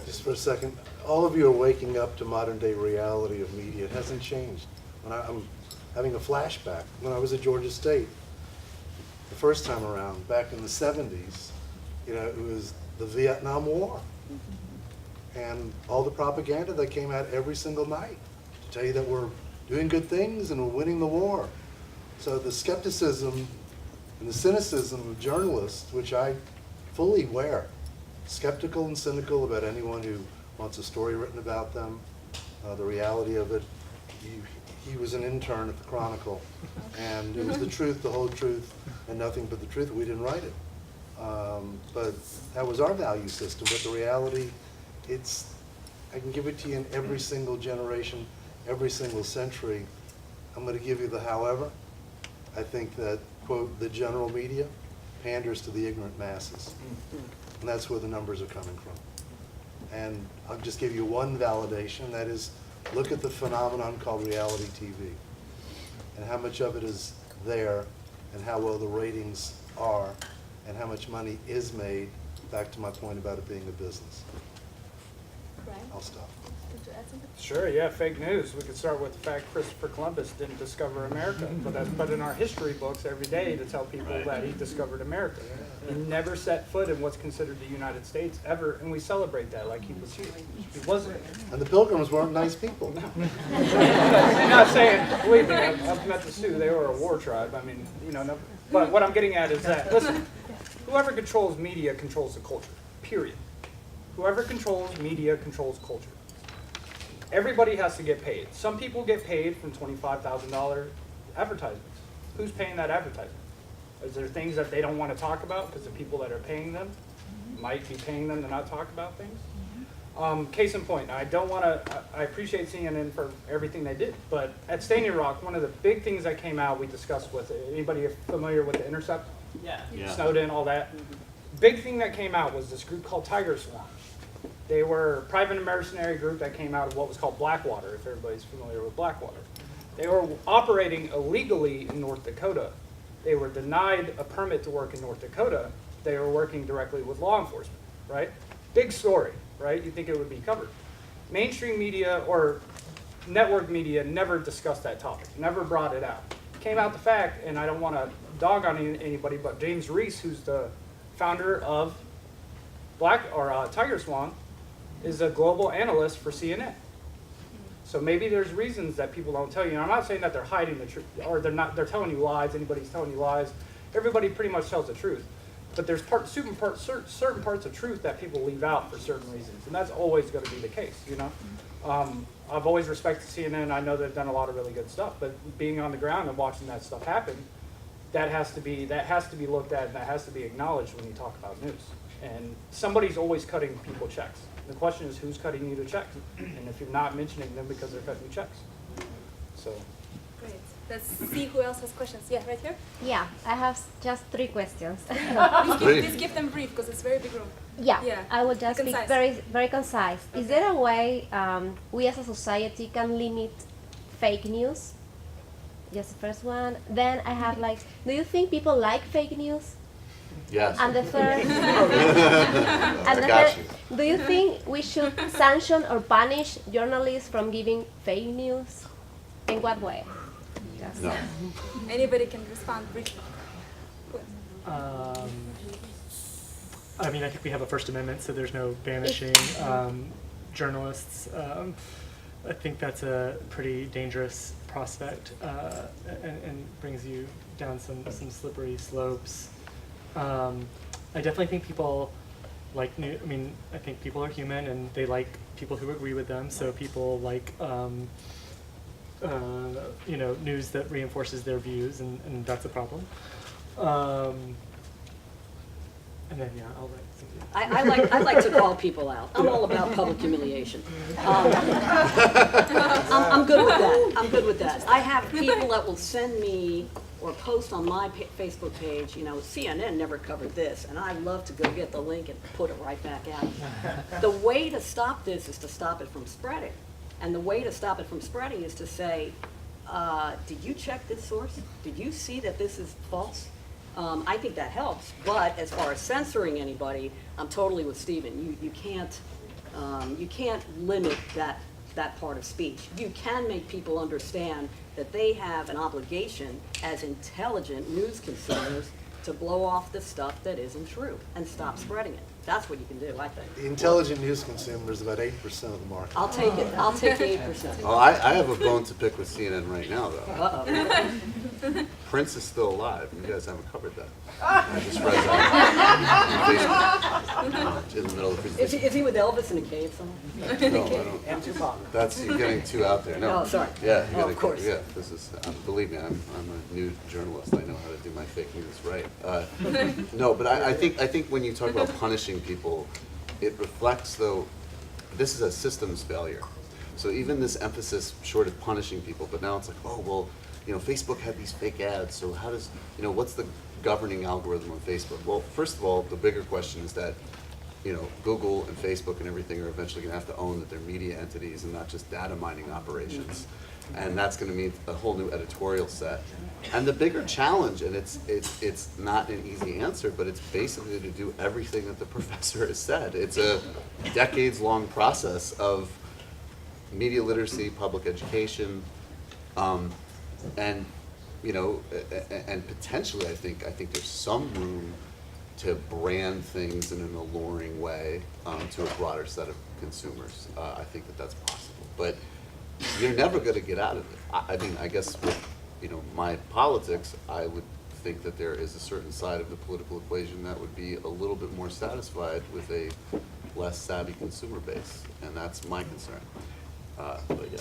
Just for a second, all of you are waking up to modern day reality of media. It hasn't changed. I'm having a flashback. When I was at Georgia State, the first time around, back in the 70s, you know, it was the Vietnam War. And all the propaganda that came out every single night to tell you that we're doing good things and we're winning the war. So the skepticism and the cynicism of journalists, which I fully wear, skeptical and cynical about anyone who wants a story written about them, the reality of it. He was an intern at the Chronicle, and it was the truth, the whole truth, and nothing but the truth. We didn't write it. But that was our value system, but the reality, I can give it to you in every single generation, every single century. I'm going to give you the however. I think that, quote, the general media panders to the ignorant masses. And that's where the numbers are coming from. And I'll just give you one validation, that is, look at the phenomenon called reality TV and how much of it is there and how well the ratings are and how much money is made, back to my point about it being a business. Brian, I'll stop. did you add something? Sure, yeah, fake news. We could start with the fact Christopher Columbus didn't discover America, but that's put in our history books every day to tell people that he discovered America. He never set foot in what's considered the United States ever, and we celebrate that like he was here. He wasn't. And the Pilgrims weren't nice people. I'm not saying, believe me, I've met the Sioux. They were a war tribe. I mean, you know, no, but what I'm getting at is that, listen, whoever controls media controls the culture, period. Whoever controls media controls culture. Everybody has to get paid. Some people get paid from $25,000 advertisements. Who's paying that advertisement? Is there things that they don't want to talk about because the people that are paying them might be paying them to not talk about things? Case in point, I appreciate CNN for everything they did, but at Stony Rock, one of the big things that came out, we discussed with, anybody familiar with The Intercept? Yeah. Snowden, all that. Big thing that came out was this group called Tiger Swarm. They were a private mercenary group that came out of what was called Blackwater, if everybody's familiar with Blackwater. They were operating illegally in North Dakota. They were denied a permit to work in North Dakota. They were working directly with law enforcement, right? Big story, right? You'd think it would be covered. Mainstream media or network media never discussed that topic, never brought it out. Came out the fact, and I don't want to dog on anybody, but James Reese, who's the founder of Tiger Swan, is a global analyst for CNN. So maybe there's reasons that people don't tell you. And I'm not saying that they're hiding the truth, or they're telling you lies. Anybody's telling you lies. Everybody pretty much tells the truth. But there's certain parts of truth that people leave out for certain reasons, and that's always going to be the case, you know. I've always respected CNN. I know they've done a lot of really good stuff, but being on the ground and watching that stuff happen, that has to be looked at, and that has to be acknowledged when you talk about news. And somebody's always cutting people checks. The question is, who's cutting you the checks? And if you're not mentioning them because they're cutting you checks. So. Great. Let's see who else has questions. Yeah, right here. Yeah, I have just 3 questions. Please give them brief because it's a very big room. Yeah, I will just be concise. very concise. Okay. Is there a way we as a society can limit fake news? Just the first one. Then I have do you think people like fake news? Yes. And the third, I and the got third, you. do you think we should sanction or punish journalists from giving fake news? In what way? Yes. No. Anybody can respond briefly. I mean, I think we have a First Amendment, so there's no banishing journalists. I think that's a pretty dangerous prospect and brings you down some slippery slopes. I definitely think people like new. I mean, I think people are human and they like people who agree with them. So people like you know, news that reinforces their views, and that's a problem. And then, yeah, I'll let Cynthia. I like to call people out. I'm all about public humiliation. I'm good with that. I'm good with that. I have people that will send me or post on my Facebook page, you know, CNN never covered this, and I love to go get the link and put it right back out. The way to stop this is to stop it from spreading. And the way to stop it from spreading is to say, did you check this source? Did you see that this is false? I think that helps, but as far as censoring anybody, I'm totally with Stephen. You can't limit that part of speech. You can make people understand that they have an obligation as intelligent news consumers to blow off the stuff that isn't true and stop spreading it. That's what you can do, I think. The intelligent news consumer is about 8% of the market. I'll take it. I'll take the 8%. Oh, I have a bone to pick with CNN right now, though. Uh-oh. Prince is still alive. You guys haven't covered that. I just read that in the middle of the Is presentation. he with Elvis in a cave somewhere? No, I don't. And Tupac. That's, you're getting too out there. No. Oh, sorry. Yeah, you Oh, gotta of course. Yeah, this is, believe me, I'm a new journalist. I know how to do my fake news right. No, but I think when you talk about punishing people, it reflects, though, this is a systems failure. So even this emphasis short of punishing people, but now it's like, oh, well, you know, Facebook had these fake ads, so how does, you know, what's the governing algorithm on Facebook? Well, first of all, the bigger question is that, you know, Google and Facebook and everything are eventually going to have to own that they're media entities and not just data mining operations. And that's going to mean a whole new editorial set. And the bigger challenge, and it's not an easy answer, but it's basically to do everything that the professor has said. It's a decades-long process of media literacy, public education, and you know, and potentially, I think there's some room to brand things in an alluring way to a broader set of consumers. I think that that's possible, but you're never going to get out of it. I mean, I guess with, you know, my politics, I would think that there is a certain side of the political equation that would be a little bit more satisfied with a less savvy consumer base, and that's my concern. But yeah.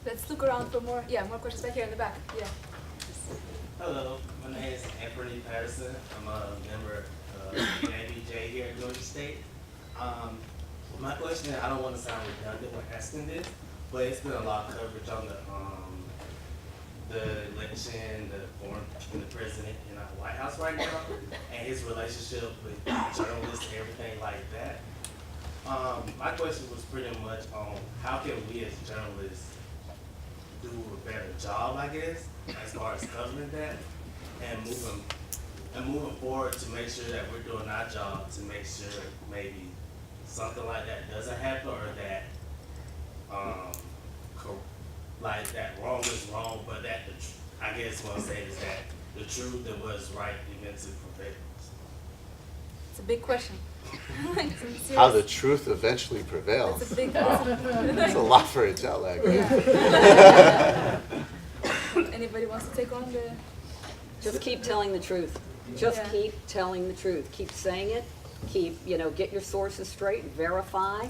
Let's look around for more questions back here in the back. Yeah. Hello, my name is Anthony Patterson. I'm a member of NABJ here at Georgia State. My question, I don't want to sound redundant when asking this, but it's been a lot of coverage on the election, the former the president in the White House right now, and his relationship with journalists and everything like that. My question was pretty much on how can we as journalists do a better job, I guess, as far as covering that and moving forward to make sure that we're doing our job to make sure maybe something like that doesn't happen, or that like that wrong is wrong, but that I guess what I'm saying is that the truth that was right eventually prevails. It's a big question. How the truth eventually prevails. That's a big That's a lot for a jet lag. Anybody wants to take on the? Just keep telling the truth. Just Yeah. keep telling the truth. Keep saying it. Keep, you know, get your sources straight, verify,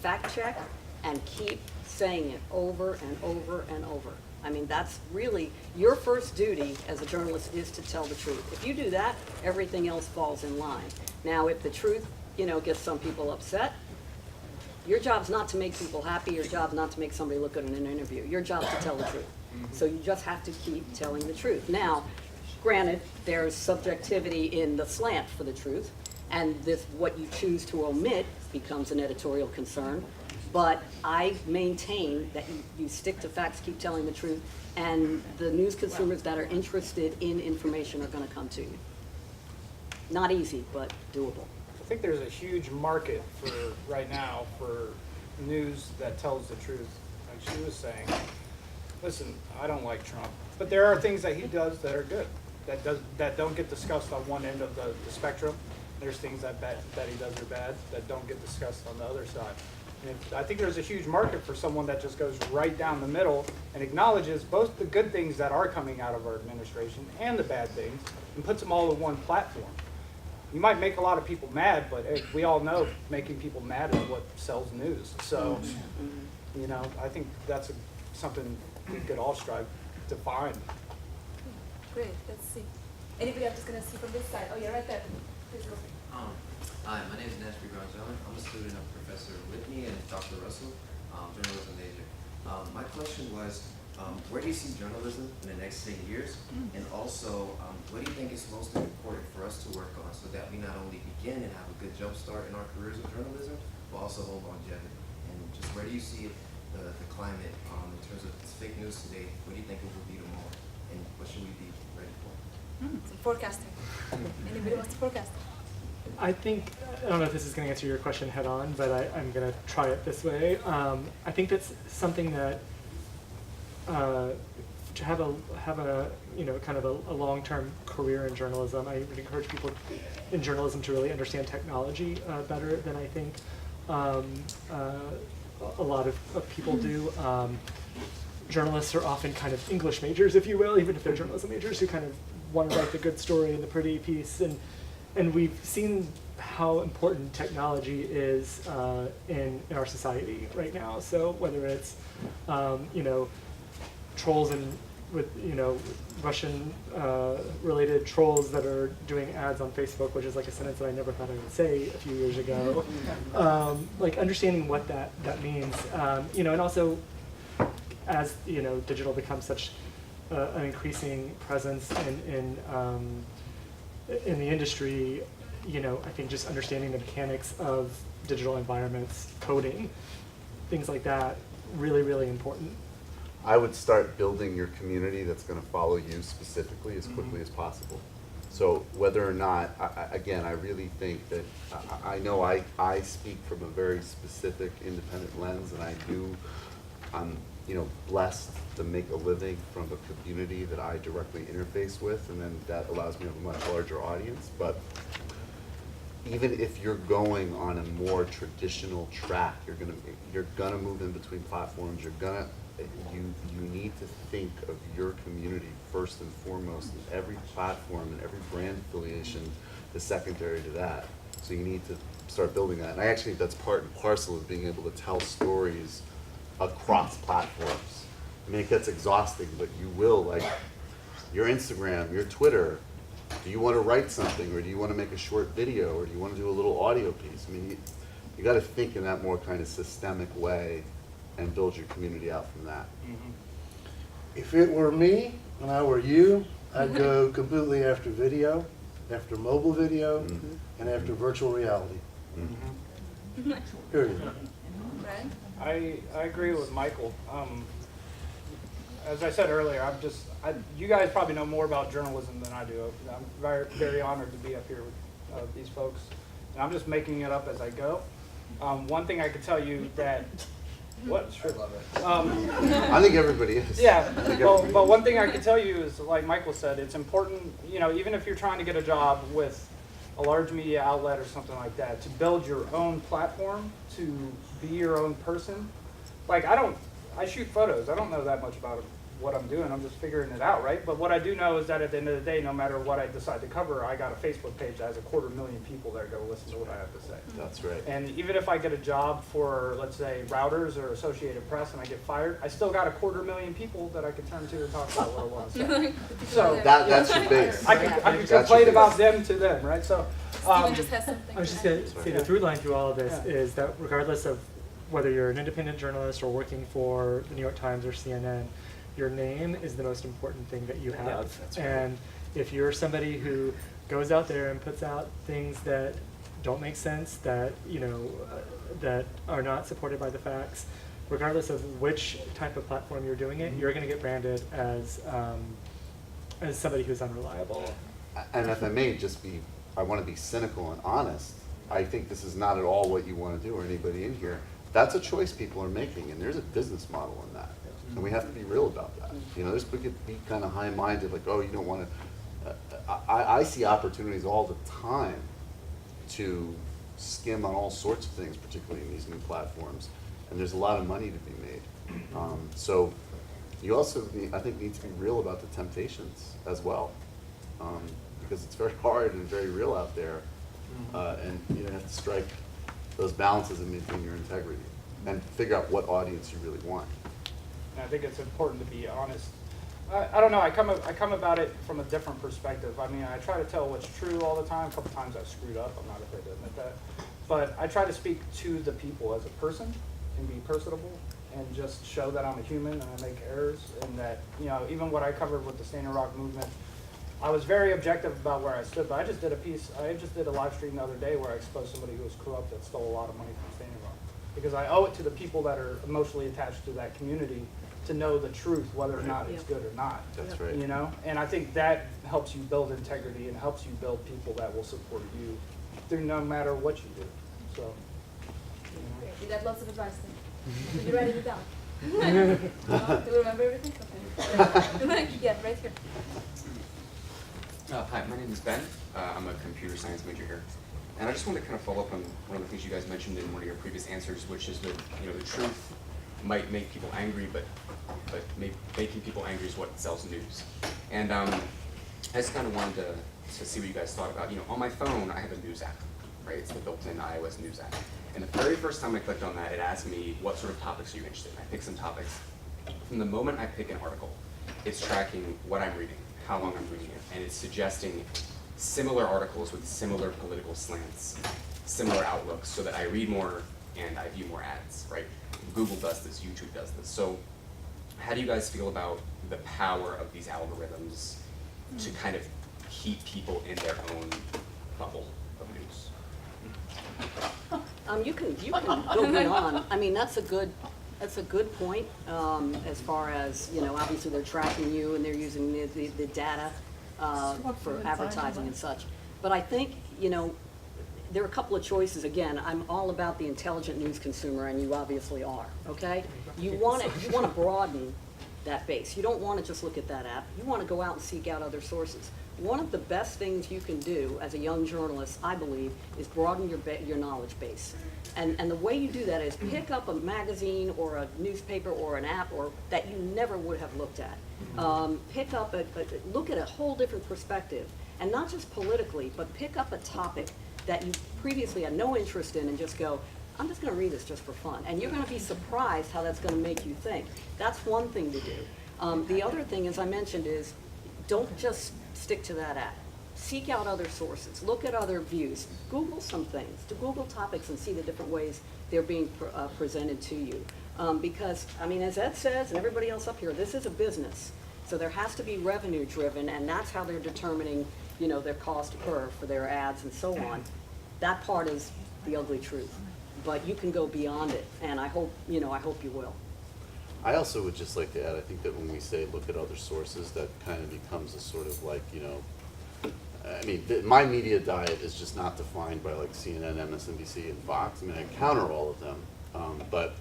fact check, and keep saying it over and over and over. I mean, that's really your first duty as a journalist, is to tell the truth. If you do that, everything else falls in line. Now, if the truth, you know, gets some people upset, your job's not to make people happy. Your job's not to make somebody look good in an interview. Your job's to tell the truth. So you just have to keep telling the truth. Now, granted, there's subjectivity in the slant for the truth, and this, what you choose to omit becomes an editorial concern. But I maintain that you stick to facts, keep telling the truth, and the news consumers that are interested in information are going to come to you. Not easy, but doable. I think there's a huge market for right now for news that tells the truth. Like she was saying, listen, I don't like Trump, but there are things that he does that are good, that don't get discussed on one end of the spectrum. There's things that he does are bad that don't get discussed on the other side. And I think there's a huge market for someone that just goes right down the middle and acknowledges both the good things that are coming out of our administration and the bad things and puts them all in one platform. You might make a lot of people mad, but we all know making people mad is what sells news. So, you know, I think that's something we could all strive to find. Great, let's see. Anybody else is going to see from this side? Oh, you're right there. Please go. Hi, my name is Nashby Granjon. I'm a student of Professor Whitney and Dr. Russell, journalism major. My question was, where do you see journalism in the next 10 years? And also, what do you think is most important for us to work on so that we not only begin and have a good jump start in our careers in journalism, but also hold longevity? And just where do you see the climate in terms of fake news today? What do you think it will be tomorrow? And what should we be ready for? Some forecasting. Anybody wants to forecast? I think, I don't know if this is going to answer your question head on, but I'm going to try it this way. I think that's something that to have a you know, kind of a long-term career in journalism, I would encourage people in journalism to really understand technology better than I think a lot of people do. Journalists are often kind of English majors, if you will, even if they're journalism majors, who kind of want to write the good story and the pretty piece. And we've seen how important technology is in our society right now. So whether it's you know, trolls and with, you know, Russian related trolls that are doing ads on Facebook, which is like a sentence that I never thought I would say a few years ago. Like understanding what that means, you know, and also as, you know, digital becomes such an increasing presence in the industry, you know, I think just understanding the mechanics of digital environments, coding, things like that, really, really important. I would start building your community that's going to follow you specifically as quickly as possible. So whether or not, again, I really think that, I know I speak from a very specific independent lens, and I'm you know, blessed to make a living from a community that I directly interface with, and then that allows me to have a much larger audience. But even if you're going on a more traditional track, you're gonna move in between platforms. You need to think of your community first and foremost, and every platform and every brand affiliation is secondary to that. So you need to start building that. And I actually think that's part and parcel of being able to tell stories across platforms. I mean, it gets exhausting, but you will, like your Instagram, your Twitter, do you want to write something, or do you want to make a short video, or do you want to do a little audio piece? I mean, you got to think in that more kind of systemic way and build your community out from that. If it were me and I were you, I'd go completely after video, after mobile video, and after virtual reality. Period. Brian? I agree with Michael. As I said earlier, you guys probably know more about journalism than I do. I'm very, very honored to be up here with these folks. And I'm just making it up as I go. One thing I could tell you that, what? Sure. I think everybody is. Yeah, but one thing I can tell you is, like Michael said, it's important, you know, even if you're trying to get a job with a large media outlet or something like that, to build your own platform, to be your own person. Like, I shoot photos. I don't know that much about what I'm doing. I'm just figuring it out, right? But what I do know is that at the end of the day, no matter what I decide to cover, I got a Facebook page that has 250,000 people that go listen to what I have to say. That's right. And even if I get a job for, let's say, Routers or Associated Press and I get fired, I still got 250,000 people that I can turn to talk about what I want to say. So that's your base. I can complain about them to them, right? So Steven just has something. I was just going to say the through line through all of this is that regardless of whether you're an independent journalist or working for the New York Times or CNN, your name is the most important thing that you have. That's right. And if you're somebody who goes out there and puts out things that don't make sense, that, you know, that are not supported by the facts, regardless of which type of platform you're doing it, you're going to get branded as somebody who's unreliable. And if I may just be I want to be cynical and honest, I think this is not at all what you want to do, or anybody in here. That's a choice people are making, and there's a business model in that. And we have to be real about that. You know, we could be kind of high-minded, like, oh, you don't want to. I see opportunities all the time to skim on all sorts of things, particularly in these new platforms. And there's a lot of money to be made. So you also, I think, need to be real about the temptations as well. Because it's very hard and very real out there. And you have to strike those balances and maintain your integrity. And figure out what audience you really want. And I think it's important to be honest. I don't know, I come about it from a different perspective. I mean, I try to tell what's true all the time. A couple times I've screwed up, I'm not afraid to admit that. But I try to speak to the people as a person and be personable and just show that I'm a human and I make errors, and that, you know, even what I covered with the Standing Rock movement, I was very objective about where I stood, but I just did a live stream the other day where I exposed somebody who was corrupt that stole a lot of money from Standing Rock. Because I owe it to the people that are emotionally attached to that community to know the truth, whether or not it's good or not. That's right. You know, and I think that helps you build integrity and helps you build people that will support you through no matter what you do. So, You got lots of advice then. Did you write it down? Do you remember everything? Okay. Yeah, right here. Hi, my name is Ben. I'm a computer science major here. And I just wanted to kind of follow up on one of the things you guys mentioned in one of your previous answers, which is that, you know, the truth might make people angry, but making people angry is what sells news. And I just kind of wanted to see what you guys thought about, you know, on my phone I have a news app, right? It's the built-in iOS news app. And the very first time I clicked on that, it asked me what sort of topics are you interested in. I picked some topics. From the moment I pick an article, it's tracking what I'm reading, how long I'm reading it, and it's suggesting similar articles with similar political slants, similar outlooks, so that I read more and I view more ads, right? Google does this, YouTube does this. So how do you guys feel about the power of these algorithms to kind of keep people in their own bubble of news? You can go beyond. I mean, that's a good point, as far as, you know, obviously they're tracking you and they're using the data for advertising and such. But I think, you know, there are a couple of choices. Again, I'm all about the intelligent news consumer, and you obviously are, okay? You want to broaden that base. You don't want to just look at that app. You want to go out and seek out other sources. One of the best things you can do as a young journalist, I believe, is broaden your knowledge base. And the way you do that is pick up a magazine or a newspaper or an app or that you never would have looked at. Pick up look at a whole different perspective, and not just politically, but pick up a topic that you previously had no interest in and just go, I'm just going to read this just for fun. And you're going to be surprised how that's going to make you think. That's one thing to do. The other thing, as I mentioned, is don't just stick to that app. Seek out other sources. Look at other views. Google some things. To Google topics and see the different ways they're being presented to you. Because, I mean, as Ed says, and everybody else up here, this is a business. So there has to be revenue driven, and that's how they're determining, you know, their cost per for their ads and so on. That part is the ugly truth. But you can go beyond it, and I hope you will. I also would just like to add, I think that when we say look at other sources, that kind of becomes a sort of like, you know, I mean, my media diet is just not defined by like CNN, MSNBC, and Fox. I mean, I counter all of them, but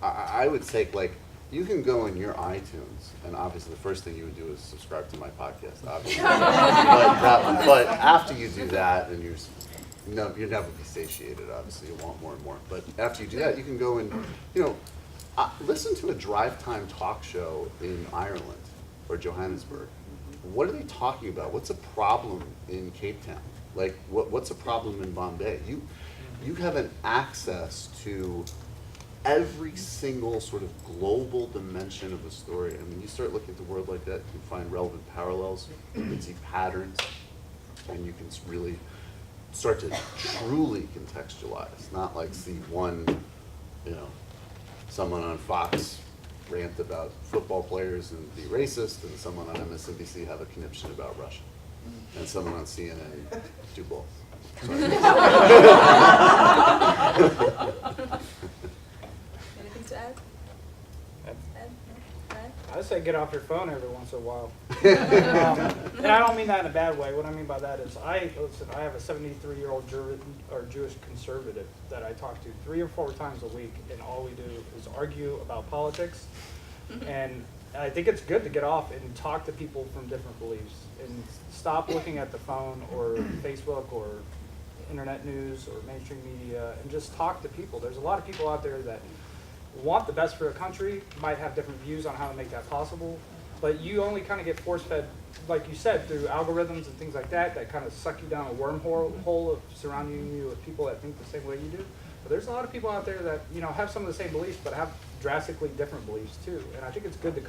I would take like, you can go in your iTunes, and obviously the first thing you would do is subscribe to my podcast, obviously. but after you do that, and you'll never be satiated, obviously, you'll want more and more. But after you do that, you can go and, you know, listen to a drive time talk show in Ireland or Johannesburg. What are they talking about? What's a problem in Cape Town? Like, what's a problem in Bombay? You have an access to every single sort of global dimension of a story. I mean, you start looking at the world like that, you can find relevant parallels, you can see patterns, and you can really start to truly contextualize, not like see one, you know, someone on Fox rant about football players and be racist, and someone on MSNBC have a conniption about Russia, and someone on CNN do both. Anything to add? Ed? No? Ed? I would say get off your phone every once in a while. And I don't mean that in a bad way. What I mean by that is, I have a 73-year-old Jewish conservative that I talk to 3 or 4 times a week, and all we do is argue about politics. And I think it's good to get off and talk to people from different beliefs, and stop looking at the phone or Facebook or internet news or mainstream media, and just talk to people. There's a lot of people out there that want the best for their country, might have different views on how to make that possible, but you only kind of get force-fed, like you said, through algorithms and things like that, that kind of suck you down a wormhole of surrounding you with people that think the same way you do. But there's a lot of people out there that, you know, have some of the same beliefs, but have drastically different beliefs too. And I think it's good to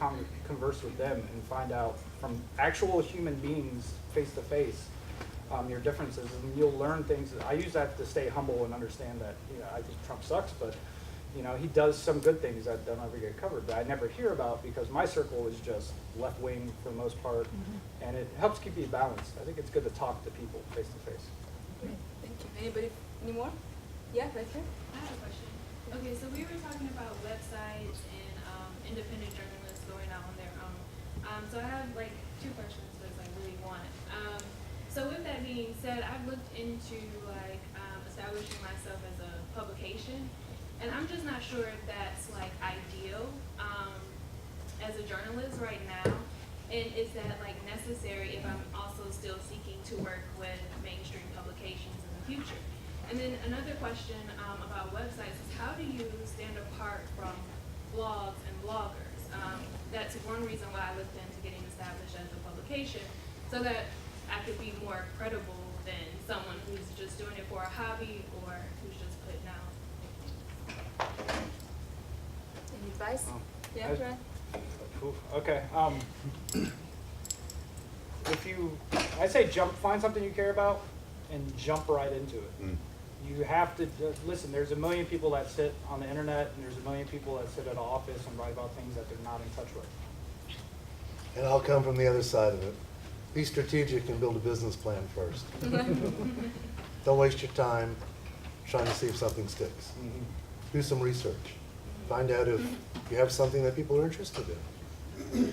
converse with them and find out from actual human beings, face to face, your differences, and you'll learn things. I use that to stay humble and understand that, you know, I think Trump sucks, but you know, he does some good things that don't ever get covered, that I never hear about, because my circle is just left-wing for the most part, and it helps keep you balanced. I think it's good to talk to people face to face. Great, thank you. Anybody, any more? Yeah, right here. I have a question. Okay, so we were talking about websites and independent journalists going out on their own. So I have like 2 questions, but it's like really one. So with that being said, I've looked into like establishing myself as a publication. And I'm just not sure if that's like ideal as a journalist right now, and is that like necessary if I'm also still seeking to work with mainstream publications in the future? And then another question about websites is, how do you stand apart from blogs and bloggers? That's one reason why I looked into getting established as a publication, so that I could be more credible than someone who's just doing it for a hobby or who's just putting out. Any advice? Yeah, I- Ryan? Okay. I say find something you care about and jump right into it. You have to listen. There's a million people that sit on the internet, and there's a million people that sit at an office and write about things that they're not in touch with. And I'll come from the other side of it. Be strategic and build a business plan first. Don't waste your time trying to see if something sticks. Do some research. Find out if you have something that people are interested in.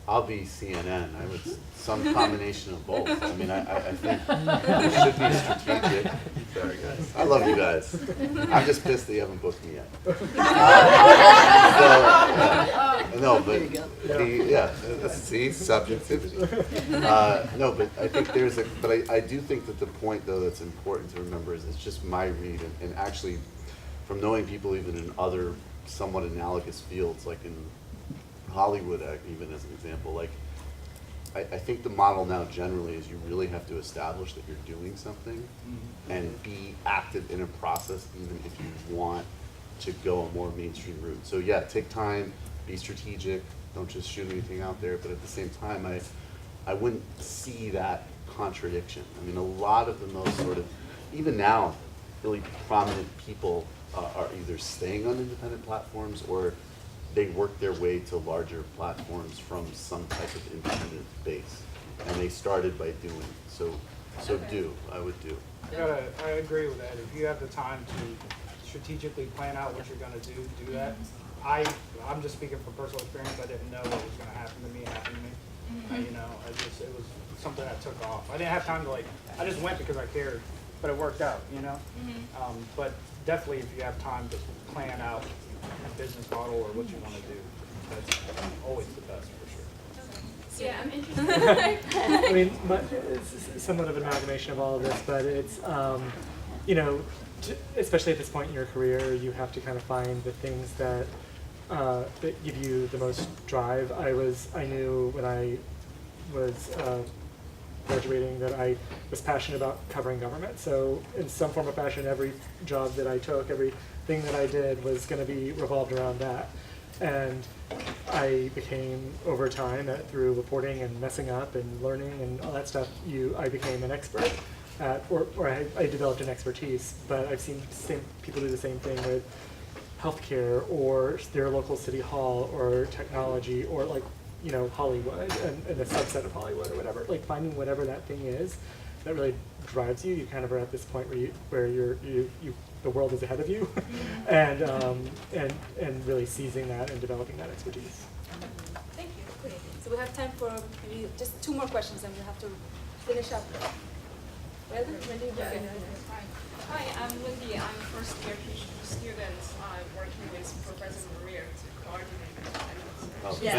I'll be CNN. I would some combination of both. I mean, I think it should be strategic. Sorry, guys. I love you guys. I'm just pissed that you haven't booked me yet. No, but see, subjectivity. No, but I think I do think that the point though that's important to remember is it's just my read, and actually from knowing people even in other somewhat analogous fields, like in Hollywood, even as an example, like I think the model now generally is you really have to establish that you're doing something and be active in a process, even if you want to go a more mainstream route. So yeah, take time, be strategic, don't just shoot anything out there, but at the same time, I wouldn't see that contradiction. I mean, a lot of the most sort of, even now, really prominent people are either staying on independent platforms or they work their way to larger platforms from some type of independent base. And they started by doing. So I would do. I agree with that. If you have the time to strategically plan out what you're going to do that. I'm just speaking from personal experience. I didn't know what was going to happen to me. You know, it was something that took off. I didn't have time to I just went because I cared, but it worked out, you know? But definitely if you have time to plan out a business model or what you want to do, that's always the best for sure. Yeah, I'm interested. I mean, it's somewhat of an amalgamation of all of this, but it's, you know, especially at this point in your career, you have to kind of find the things that that give you the most drive. I knew when I was graduating that I was passionate about covering government. So in some form or fashion, every job that I took, everything that I did was going to be revolved around that. And I became, over time, through reporting and messing up and learning and all that stuff, I became an expert at, or I developed an expertise. But I've seen people do the same thing with healthcare or their local city hall or technology or Hollywood and a subset of Hollywood or whatever. Like finding whatever that thing is that really drives you. You kind of are at this point where the world is ahead of you, and really seizing that and developing that expertise. Thank Okay, so we have time for maybe just 2 more questions, and we'll have to finish up. Ready? Okay. Hi, I'm Wendy. I'm a first-year PhD student. I'm working with Professor Maria to coordinate the Oh, research.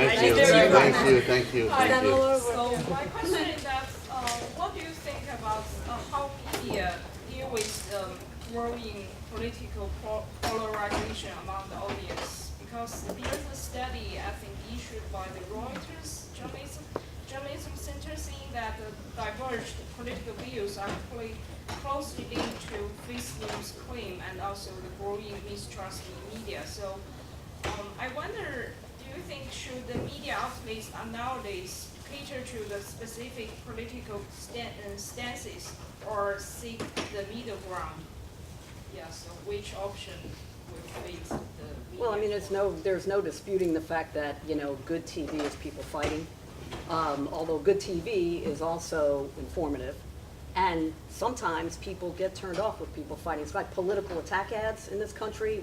thank you. Thank you. So my question is that, what do you think about how media deal with growing political polarization among the audience? Because there's a study, I think, issued by the Reuters Journalism Center saying that the diverged political views are closely linked to fake news claim and also the growing mistrust in media. So I wonder, do you think should the media outlets nowadays cater to the specific political stances or seek the middle ground? Yeah, so which option would fit the media? Well, I mean, there's no disputing the fact that, you know, good TV is people fighting. Although good TV is also informative. And sometimes people get turned off with people fighting. It's like political attack ads in this country.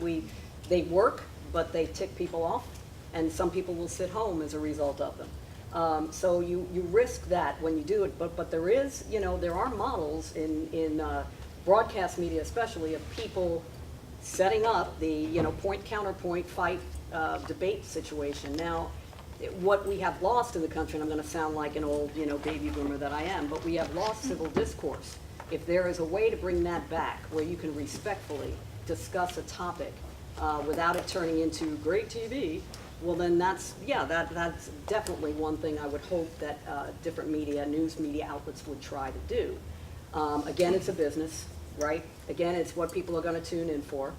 They work, but they tick people off. And some people will sit home as a result of them. So you risk that when you do it. But there is, you know, there are models in broadcast media especially of people setting up the, you know, point counterpoint fight debate situation. Now, what we have lost in the country, and I'm going to sound like an old, you know, baby boomer that I am, but we have lost civil discourse. If there is a way to bring that back, where you can respectfully discuss a topic without it turning into great TV, well then that's definitely one thing I would hope that different media, news media outlets would try to do. Again, it's a business, right? Again, it's what people are going to tune in for.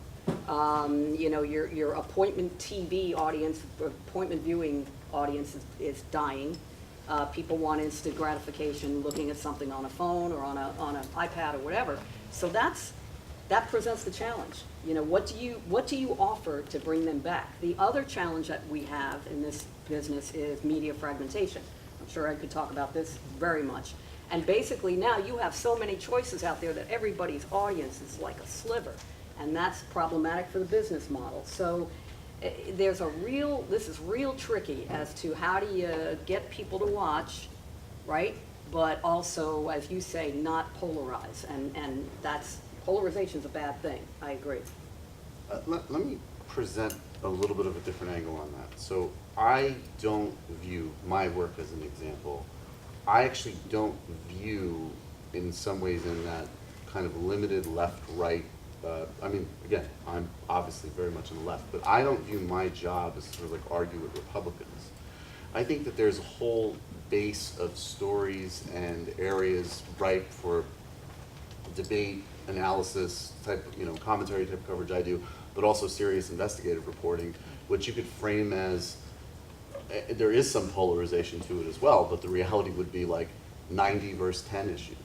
You know, your appointment TV audience, appointment viewing audience is dying. People want instant gratification looking at something on a phone or on an iPad or whatever. So that presents the challenge. You know, what do you offer to bring them back? The other challenge that we have in this business is media fragmentation. I'm sure I could talk about this very much. And basically now you have so many choices out there that everybody's audience is like a sliver. And that's problematic for the business model. So this is real tricky as to how do you get people to watch, right? But also, as you say, not polarize. And polarization is a bad thing. I agree. Let me present a little bit of a different angle on that. So I don't view my work as an example. I actually don't view, in some ways, in that kind of limited left-right. I mean, again, I'm obviously very much on the left, but I don't view my job as sort of like argue with Republicans. I think that there's a whole base of stories and areas ripe for debate, analysis, type, you know, commentary type coverage I do, but also serious investigative reporting, which you could frame as, there is some polarization to it as well, but the reality would be like 90 versus 10 issues.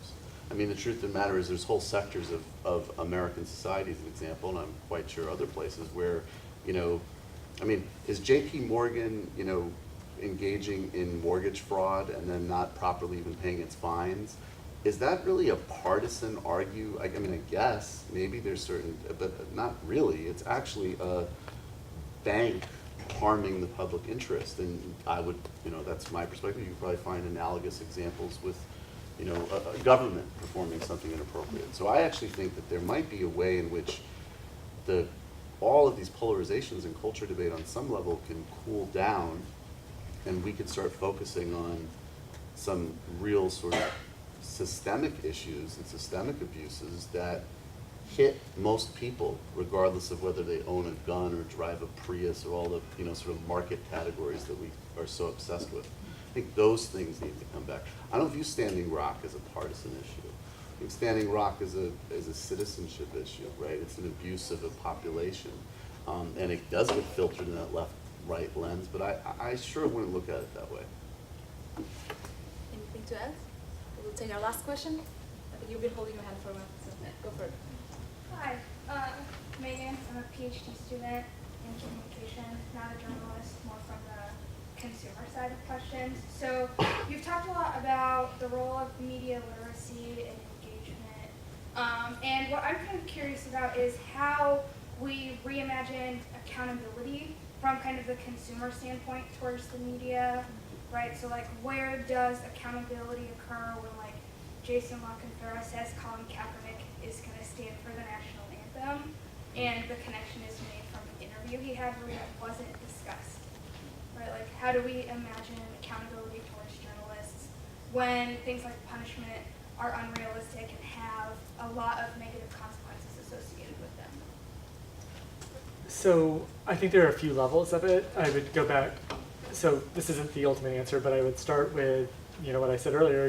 I mean, the truth of the matter is there's whole sectors of American society, as an example, and I'm quite sure other places where, you know, I mean, is J.P. Morgan, you know, engaging in mortgage fraud and then not properly even paying its fines? Is that really a partisan argue? I mean, I guess maybe there's certain, but not really. It's actually a bank harming the public interest, and I would, you know, that's my perspective. You could probably find analogous examples with, you know, a government performing something inappropriate. So I actually think that there might be a way in which all of these polarizations in culture debate on some level can cool down, and we could start focusing on some real sort of systemic issues and systemic abuses that hit most people, regardless of whether they own a gun or drive a Prius or all the, you know, sort of market categories that we are so obsessed with. I think those things need to come back. I don't view Standing Rock as a partisan issue. I think Standing Rock is a citizenship issue, right? It's an abuse of a population. And it does get filtered in that left-right lens, but I sure wouldn't look at it that way. Anything to add? We'll take our last question. I think you've been holding your hand for a while, so go for it. Hi, Megan. I'm a PhD student in communication, not a journalist, more from the consumer side of questions. So you've talked a lot about the role of media literacy and engagement. And what I'm kind of curious about is how we reimagined accountability from kind of the consumer standpoint towards the media. right? So like, where does accountability occur when like Jason La Canfora says Colin Kaepernick is going to stand for the national anthem, and the connection is made from an interview he had where that wasn't discussed, right? Like, how do we imagine accountability towards journalists when things like punishment are unrealistic and have a lot of negative consequences associated with them? So I think there are a few levels of it. I would go back, so this isn't the ultimate answer, but I would start with, you know, what I said earlier,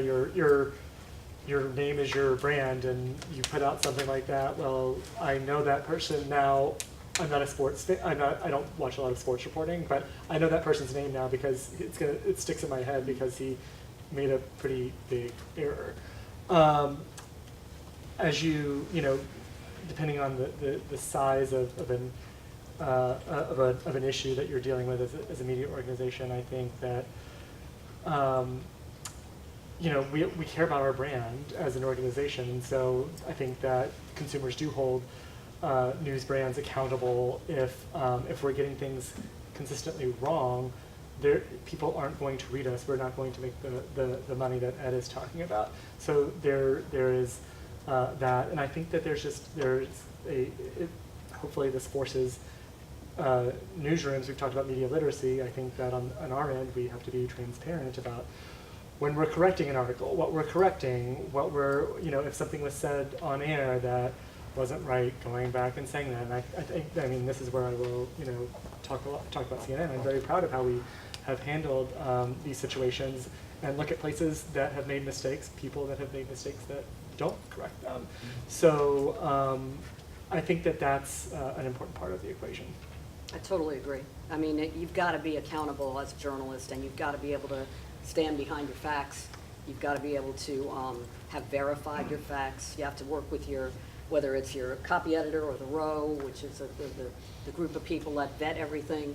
your name is your brand, and you put out something like that. Well, I know that person now. I'm not a sports fan. I don't watch a lot of sports reporting, but I know that person's name now because it sticks in my head because he made a pretty big error. As you know, depending on the size of an issue that you're dealing with as a media organization, I think that you know, we care about our brand as an organization, and so I think that consumers do hold news brands accountable if we're getting things consistently wrong. People aren't going to read us. We're not going to make the money that Ed is talking about. So there is that, and I think that hopefully this forces newsrooms. We've talked about media literacy. I think that on our end we have to be transparent about when we're correcting an article, what we're correcting, you know, if something was said on air that wasn't right, going back and saying that. And I think, I mean, this is where I will, you know, talk about CNN. I'm very proud of how we have handled these situations and look at places that have made mistakes, people that have made mistakes that don't correct them. So I think that that's an important part of the equation. I totally agree. I mean, you've got to be accountable as a journalist, and you've got to be able to stand behind your facts. You've got to be able to have verified your facts. You have to work with whether it's your copy editor or the row, which is the group of people that vet everything.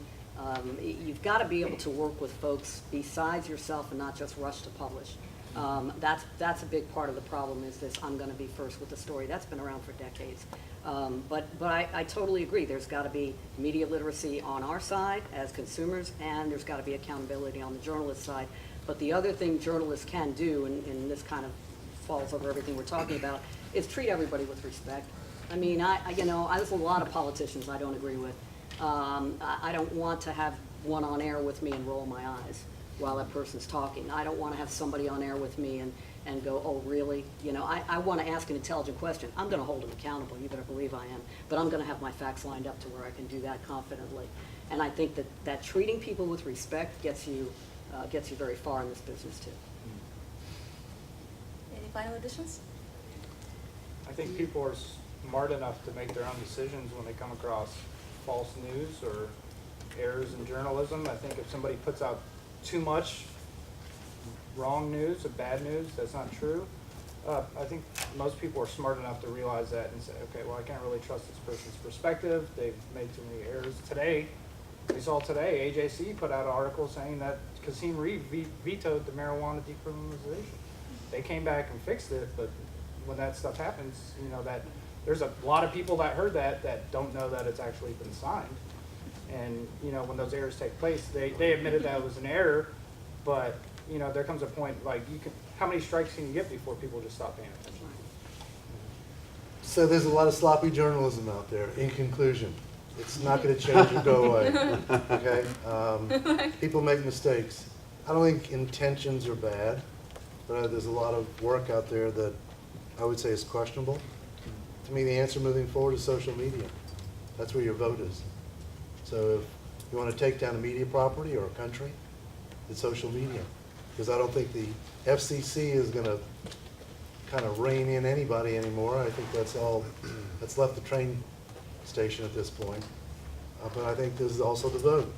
You've got to be able to work with folks besides yourself and not just rush to publish. That's a big part of the problem, is this I'm going to be first with the story. That's been around for decades. But I totally agree. There's got to be media literacy on our side as consumers, and there's got to be accountability on the journalist side. But the other thing journalists can do, and this kind of falls over everything we're talking about, is treat everybody with respect. I mean, there's a lot of politicians I don't agree with. I don't want to have one on air with me and roll my eyes while that person's talking. I don't want to have somebody on air with me and go, oh, really? You know, I want to ask an intelligent question. I'm going to hold them accountable. You better believe I am. But I'm going to have my facts lined up to where I can do that confidently. And I think that treating people with respect gets you very far in this business, too. Any final additions? I think people are smart enough to make their own decisions when they come across false news or errors in journalism. I think if somebody puts out too much wrong news or bad news that's not true, I think most people are smart enough to realize that and say, okay, well, I can't really trust this person's perspective. They've made too many errors. Today, we saw today, AJC put out an article saying that Kasim Reed vetoed the marijuana decriminalization. They came back and fixed it, but when that stuff happens, you know, that there's a lot of people that heard that don't know that it's actually been signed. And, you know, when those errors take place, they admitted that it was an error, but, you know, there comes a point, like, how many strikes can you get before people just stop paying attention? So there's a lot of sloppy journalism out there. In conclusion, it's not going to change or go away. Okay? People make mistakes. I don't think intentions are bad, but there's a lot of work out there that I would say is questionable. To me, the answer moving forward is social media. That's where your vote is. So if you want to take down a media property or a country, it's social media. Because I don't think the FCC is going to kind of rein in anybody anymore. I think that's left the train station at this point. But I think this is also the vote.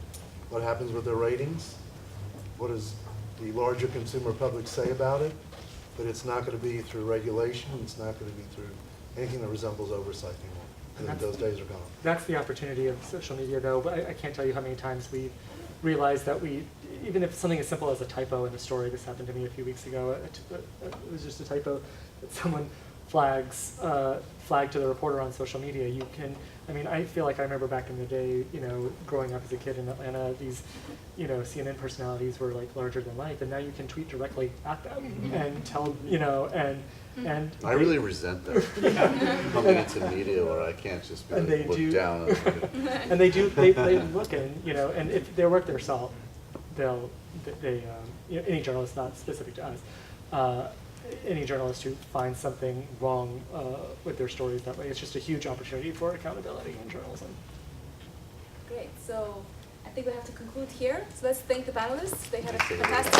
What happens with their ratings? What does the larger consumer public say about it? But it's not going to be through regulation. It's not going to be through anything that resembles oversight anymore. And those days are gone. That's the opportunity of social media, though. But I can't tell you how many times we realized that even if something as simple as a typo in a story, this happened to me a few weeks ago, it was just a typo that someone flagged to the reporter on social media. I mean, I feel like I remember back in the day, you know, growing up as a kid in Atlanta, these, you know, CNN personalities were like larger than life, and now you can tweet directly at them and tell, you know, and I really resent that coming into media where I can't just be and they looked do, down on. and they look and, you know, and if they're worth their salt, you know, any journalist, not specific to us, any journalist who finds something wrong with their stories that way, it's just a huge opportunity for accountability in journalism. Great. So I think we have to conclude here. So let's thank the panelists. They had a fantastic.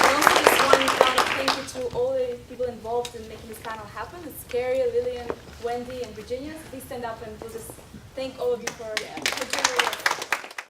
I also just want to thank you to all the people involved in making this panel happen. It's Carrie, Lillian, Wendy, and Virginia. So please stand up and we'll just thank all of you for doing your work.